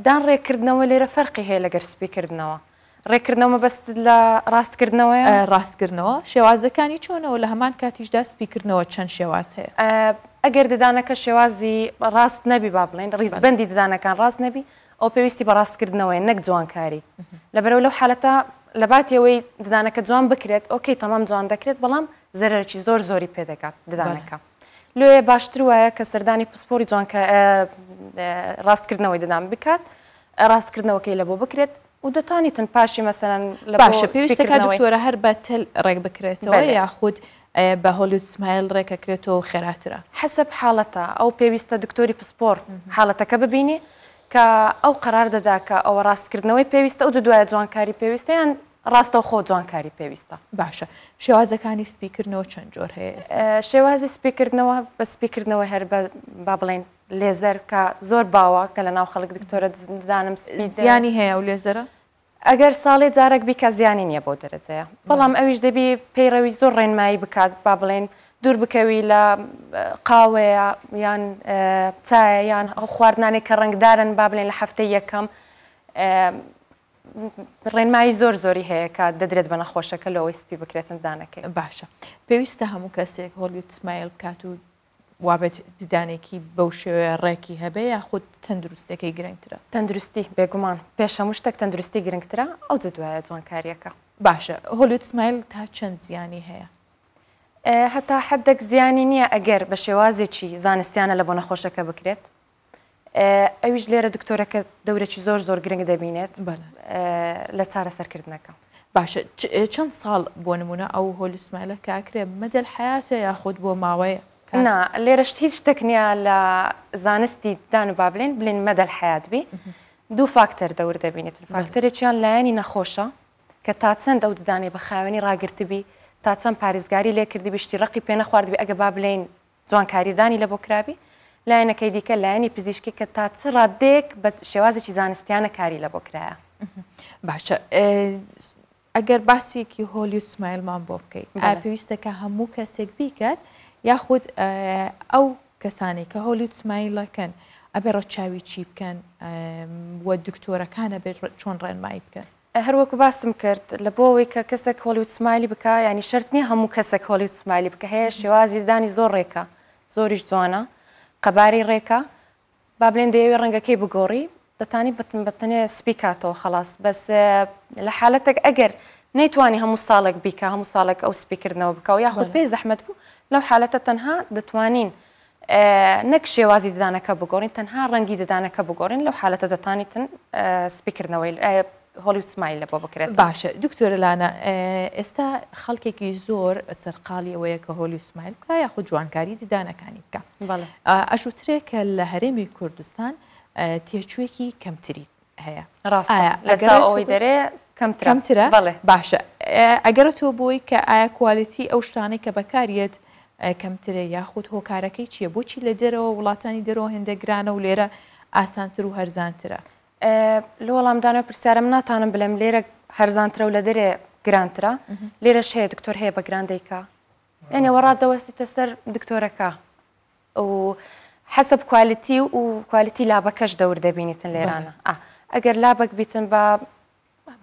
دان ڕێککردنەوە لێرە فەرقی هەیە لەگەر سپیکردنەوە ڕێکردنەوە بەست لە ڕاستکردنەوەی ڕاستکردنەوە شێوازەکانی چۆنەوە لە هەمان کاتیشدا سپیکردنەوە چەند شێواز هەیە ئەگەر ددانەکە شێوازی ڕاست نەبی با بڵێن ڕیزبەندی ددانەکان ڕاست نەبی ئەو پێویستی بە ڕاستکردنەوەی نەک جوانکاری لەبەرەوە لەو حالەتە لە باتیەوەی ددانەکە جوان بکرێت ئۆکەی تەمام جوان دەکرێت بەڵام زەرەرکی زۆر زۆری پێدەکات ددانەکە لێ باشتر وایە کە سەردانی پسپۆری جوانکە ڕاستکردنەوەی ددان بکات ڕاستکردنەوەکەی لە بۆ بکرێت و دەتوانیتن پاشی مەسەن لە باشە پێویستەکە دکتۆرە هەر بە تل ڕێک بکرێتەوە یاخود بە هۆلیود سمایل ڕێکەکرێتەوە خێراترە حەسب حاڵەتە ئەو پێویستە دکتۆری پسپۆر حاڵەتەکە ببینی کە ئەو قرار دەدا کە ئەوە ڕاستکردنەوەی پێویستە ئەو دوایە جوانکاری پێویستە یان ڕاستە خۆ جوانکاری پێویستە باشە شێوازەکانی سپیکردنەوە چەند جۆر هەیە شێوازی سپیکردنەوە بە سپیکردنەوە هەر با بڵێن لێزەر کە زۆر باوە کە لە ناو خەڵک دکتۆرە ددانم زیانی هەیە و لێزەرە ئەگەر ساڵێ جارێک بیکە زیانی نییە بۆ دەرەجەیە بەڵام ئەویش دەبی پەیڕەوی زۆر ڕێنمایی بکات با بڵێن دوور بکەوی لە قاوەیە یان چایە یان ئەو خواردنانێک کە ڕنگدارن با بڵێن لە هەفتەی یەکەم ڕێنمایی زۆر زۆری هەیە کە دەدرێت بە نەخۆشەکە لەوەی سپی بکرێتن دانەکەی باشە پێویستە هەموو کەسێک هۆلیود سمایل بکات و وابێت ددانێکی بەو شێوەیە ڕێکی هەبێ یاخود تەندروستەکەی گرنگترە تەندروستی بێگومان پێش هەموو شتێک تەندروستی گرنگترە ئەو دوایە جوانکاریەکە باشە هۆلیود سمایل تا چەند زیانی هەیە هەتا حدێک زیانی نییە ئەگەر بە شێوازێکی زانستیانە لە بۆ نەخۆشەکە بکرێت ئەویش لێرە دکتۆرەکە دەورێکی زۆر زۆر گرنگ دەبینێت لە چارەسەرکردنەکە باشە چەند ساڵ بۆ نمونە ئەو هۆلیود سمایلە کاکرێ مەدەل حیاتە یاخود بۆ ماوەیە نا لێرەشت هیچ شتێک نییە لە زانستی دان و بابلێن بڵێن مەدەل حیات بی دوو فاکتەر دەور دەبینێت فاکتەرێکیان لایەنی نەخۆشە کە تا چەند ئەو ددانێ بە خاوێنی ڕاگرتبی تا چەند پارێزگاری لێکردی بشتی ڕقی پێ نەخواردبی ئەگە با بڵێن جوانکاریدانی لە بۆ کرابی لایەنەکەی دیکە لایەنی پزیشکی کە تا چ ڕادێک بە شێوازێکی زانستیانە کاری لە بۆ کرایە باشە ئەگەر باسێکی هۆلیود سمایلمان بۆ بکەیت پێویستەکە هەموو کەسێک بیکات یاخود ئەو کەسانی کە هۆلیود سمایلەکەن ئەبێ ڕەچاوی چی بکەن وە دکتۆرەکانە بێت چۆن ڕێنمایی بکەن هەروەکو باسم کرد لە بۆ ئەوەی کە کەسێک هۆلیود سمایلی بکە ینی شەرت نییە هەموو کەسێک هۆلیود سمایلی بکە هەیە شێوازی دانی زۆر ڕێکە زۆریش جوانە قەباری ڕێکە با بڵێن دەیەوێ ڕەنگەکەی بگۆڕی دەتانی بەتەنێ سپیکاتەوە خلاص بەس لە حالەتێک ئەگەر نەیتوانی هەموو ساڵێک بیکە هەموو ساڵێک ئەو سپیکردنەوە بکە و یاخود پێی زەحمەت بوو لەو حالەتە تەنها دەتوانین نەک شێوازی ددانەکە بگۆڕین تەنها ڕەنگی ددانەکە بگۆڕین لەو حالەتە دەتانیتن سپیکردنەوەی هۆلیود سمایل لە بۆ بکرێت باشە دکتۆرە لانە ئێستا خەڵکێکی زۆر سەرقاڵی ئەوەیە کە هۆلیود سمایل بکە یاخود جوانکاری ددانەکانی بکە ئەشوترێک کە لە هەرێمی کوردستان تێچوویەکی کەمتری هەیە ئەوەی دەرێ کەمترە باشە ئەگەرە تۆ بۆی کە ئایا کوالیتی ئەو شتانەی کە بەکارێت کەمترە یاخود هۆکارەکەی چییە بۆچی لە دەرەوە وڵاتانی دەرەوە هێندە گرانە و لێرە ئاسانتر و هەرزانترە لە وەڵامدانەوە پرسیارم ناتانم بڵێم لێرە هەرزانترە و لە دەرێ گرانترە لێرەش هەیە دکتۆر هەیە بە گراندەیکە یعنی وەڕادەوەستیتە سەر دکتۆرەکە و حەسب کوالیتی و کوالیتی لابەکەش دەور دەبینیتن لێرانە ئەگەر لابەک بیتن بە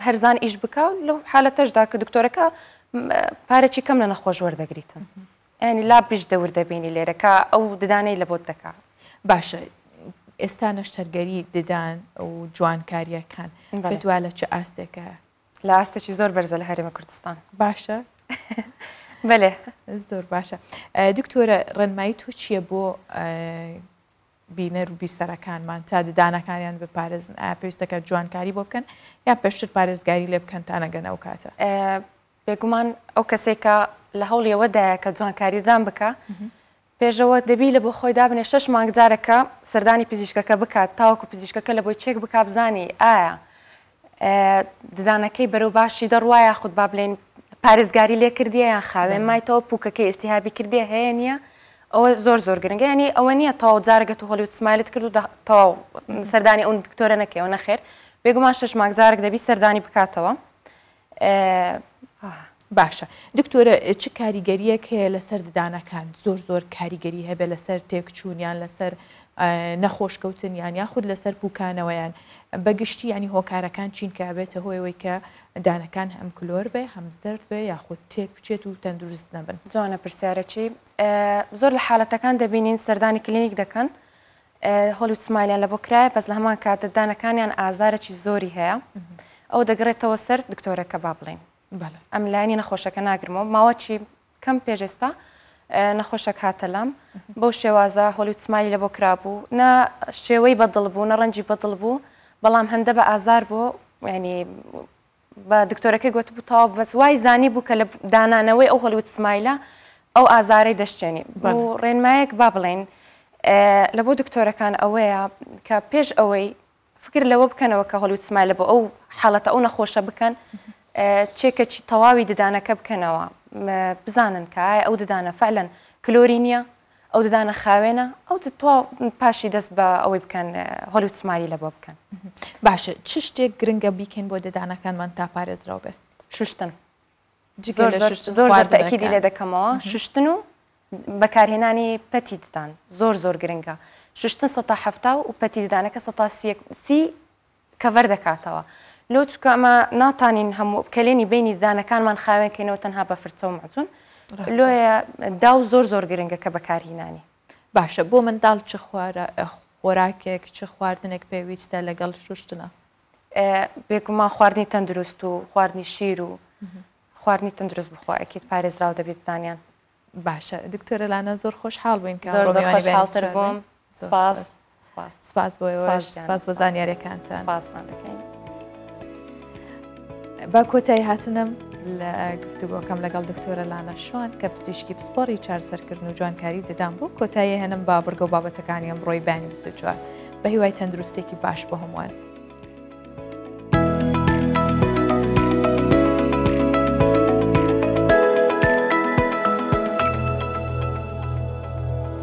هەرزان ئیش بکە لەو حالەتەشدا کە دکتۆرەکە پارێکی کەم لە نەخۆش وەردەگریتن ئەنی لابیش دەور دەبینی لێرەکە ئەو ددانەی لە بۆت دەکا باشە ئێستا نەشتەرگەری ددان و جوانکاریەکان بەدوا لە چه ئاستێکە لە ئاستێکی زۆر بەرزە لە هەرێمە کوردستان باشە بەێ زۆر باشە دکتۆرە ڕێنمایی تو چییە بۆ بینەر و بیسەرەکانمان تا ددانەکانیان بپارێزن پێویستەکە جوانکاری بۆ بکەن یا پێشتر پارێزگاری لێ بکەن تا نەگەنە ئەو کاتە بێگومان ئەو کەسێکە لە هەوڵیەوەدایە کە جوانکاریدان بکە پێشەوە دەبی لە بۆ خۆی دابنێ 6 مانگ جارەکە سەردانی پزیشکەکە بکات تاوەکو پزیشکەکە لە بۆی چێک بک بزانی ئایا ددانەکەی بەرەو باشی دەڕواایە خودت با بڵێن پارێزگاری لێ کردیە یان خاوێن مایتەوە پووکەکە ئرتیهابی کردێ هەیە نییە ئەوە زۆر زۆر گرنگە ینی ئەوە نییە تاو جارەگەت و هۆلیود سمایلت کرد و تاو سەردانی ئەو دکتۆرە نەکەیەوە نەخێر بێگومان 6 مانگ جارێک دەبی سەردانی بکاتەوە باشە دکتۆرە چ کاریگەریەک هەیە لەسەر ددانەکان زۆر کاریگەری هەبێ لەسەر تێکچوونیان لەسەر نەخۆشکەوتن یان یاخود لەسەر بووکانەوەیان بەگشتی ینی هۆکارەکان چین کە بێتە هۆیەوەی کە دانەکان هەم کلۆر بێ هەم زرد بێ یاخود تێک بچێت و تەندروست نەبن. جوانە پرسیارەکی زۆر لە حاڵەتەکان دەبینین سەردانی کلینیک دەکەن هۆلیوود سمایلیان لە بۆ کرایە بەس لە هەمان کاتە دانەکانیان ئازارێکی زۆری هەیە ئەو دەگرێتەوە سەر دکتۆرەکە با بڵێن ئەم لایانی نەخۆشەکە ناگرمەوە ماوەکی کەم پێشێستا نەخۆشەک هاتە لام بەو شێوازە هۆلیوود سمایلی لە بۆ کرابوو نە شێوەی بەدڵ بوو نە ڕەنجی بەدڵ بوو بەڵام هەندە بە ئازار بوو ینی بە دکتۆرەکەی گوت بوو تاوا بەس وای زانی بوو کە لە دانانەوەی ئەو هۆلیوود سمایلە ئەو ئازارەی دەشتێنی بۆ ڕێنمایەک با بڵێن لە بۆ دکتۆرەکان ئەوەیە کە پێش ئەوەی فکر لەوە بکەنەوە کە هۆلیوود سمایلە بۆ ئەو حاڵەتە ئەو نەخۆشە بکەن چێکەکی تەواوی ددانەکە بکەنەوە بزانن کە ئەو ددانە فعلەن کلۆری نییە ئەو ددانە خاوێنە ئەو تۆ پاشی دەست بە ئەوەی بکەن هۆلیوود سمایلی لە بۆ بکەن. باشە چ شتێک گرنگە بیکەین بۆ ددانەکانمان تا پارێزراو بێ؟ شوشتن زۆر تەکیدی لێ دەکەمەوە شوشتن و بەکارهێنانی پەتی ددان زۆر گرنگە شوشتن 170 و پەتی ددانەکە 130 کەڤەر دەکاتەوە لۆ چکە ئەمە ناتانین هەموو بکەلێنی بینی ددانەکانمان خاوێنکەینەوە تەنها بە فرچە و مەجون لۆیە داو زۆر گرنگە کە بەکارهێنانی. باشە بۆ منداڵ چ خۆراکێک چ خواردنێک پێویستە لەگەڵ شوشتنە؟ بێگومان خواردنی تەندروست و خواردنی شیر و خواردنی تەندروست بخواکیت پارێزراو دەبێت دانیان. باشە دکتۆرە لانە زۆر خۆشحاڵ بووین کە خۆشحاڵتر بووم سپاس بۆ سپاس بۆ زانیاریەکانتان با کۆتایی هاتنم لە گفتوگۆکەم لەگەڵ دکتۆرە لانە شوان کە پزیشکی پسپۆڕی چارەسەرکردن و جوانکاری دەدام بوو کۆتایی هێنم با بڕگە و بابەتەکانی ئەمڕۆی بانی 24 بە هیوای تەندروستێکی باش بۆ هەمووان.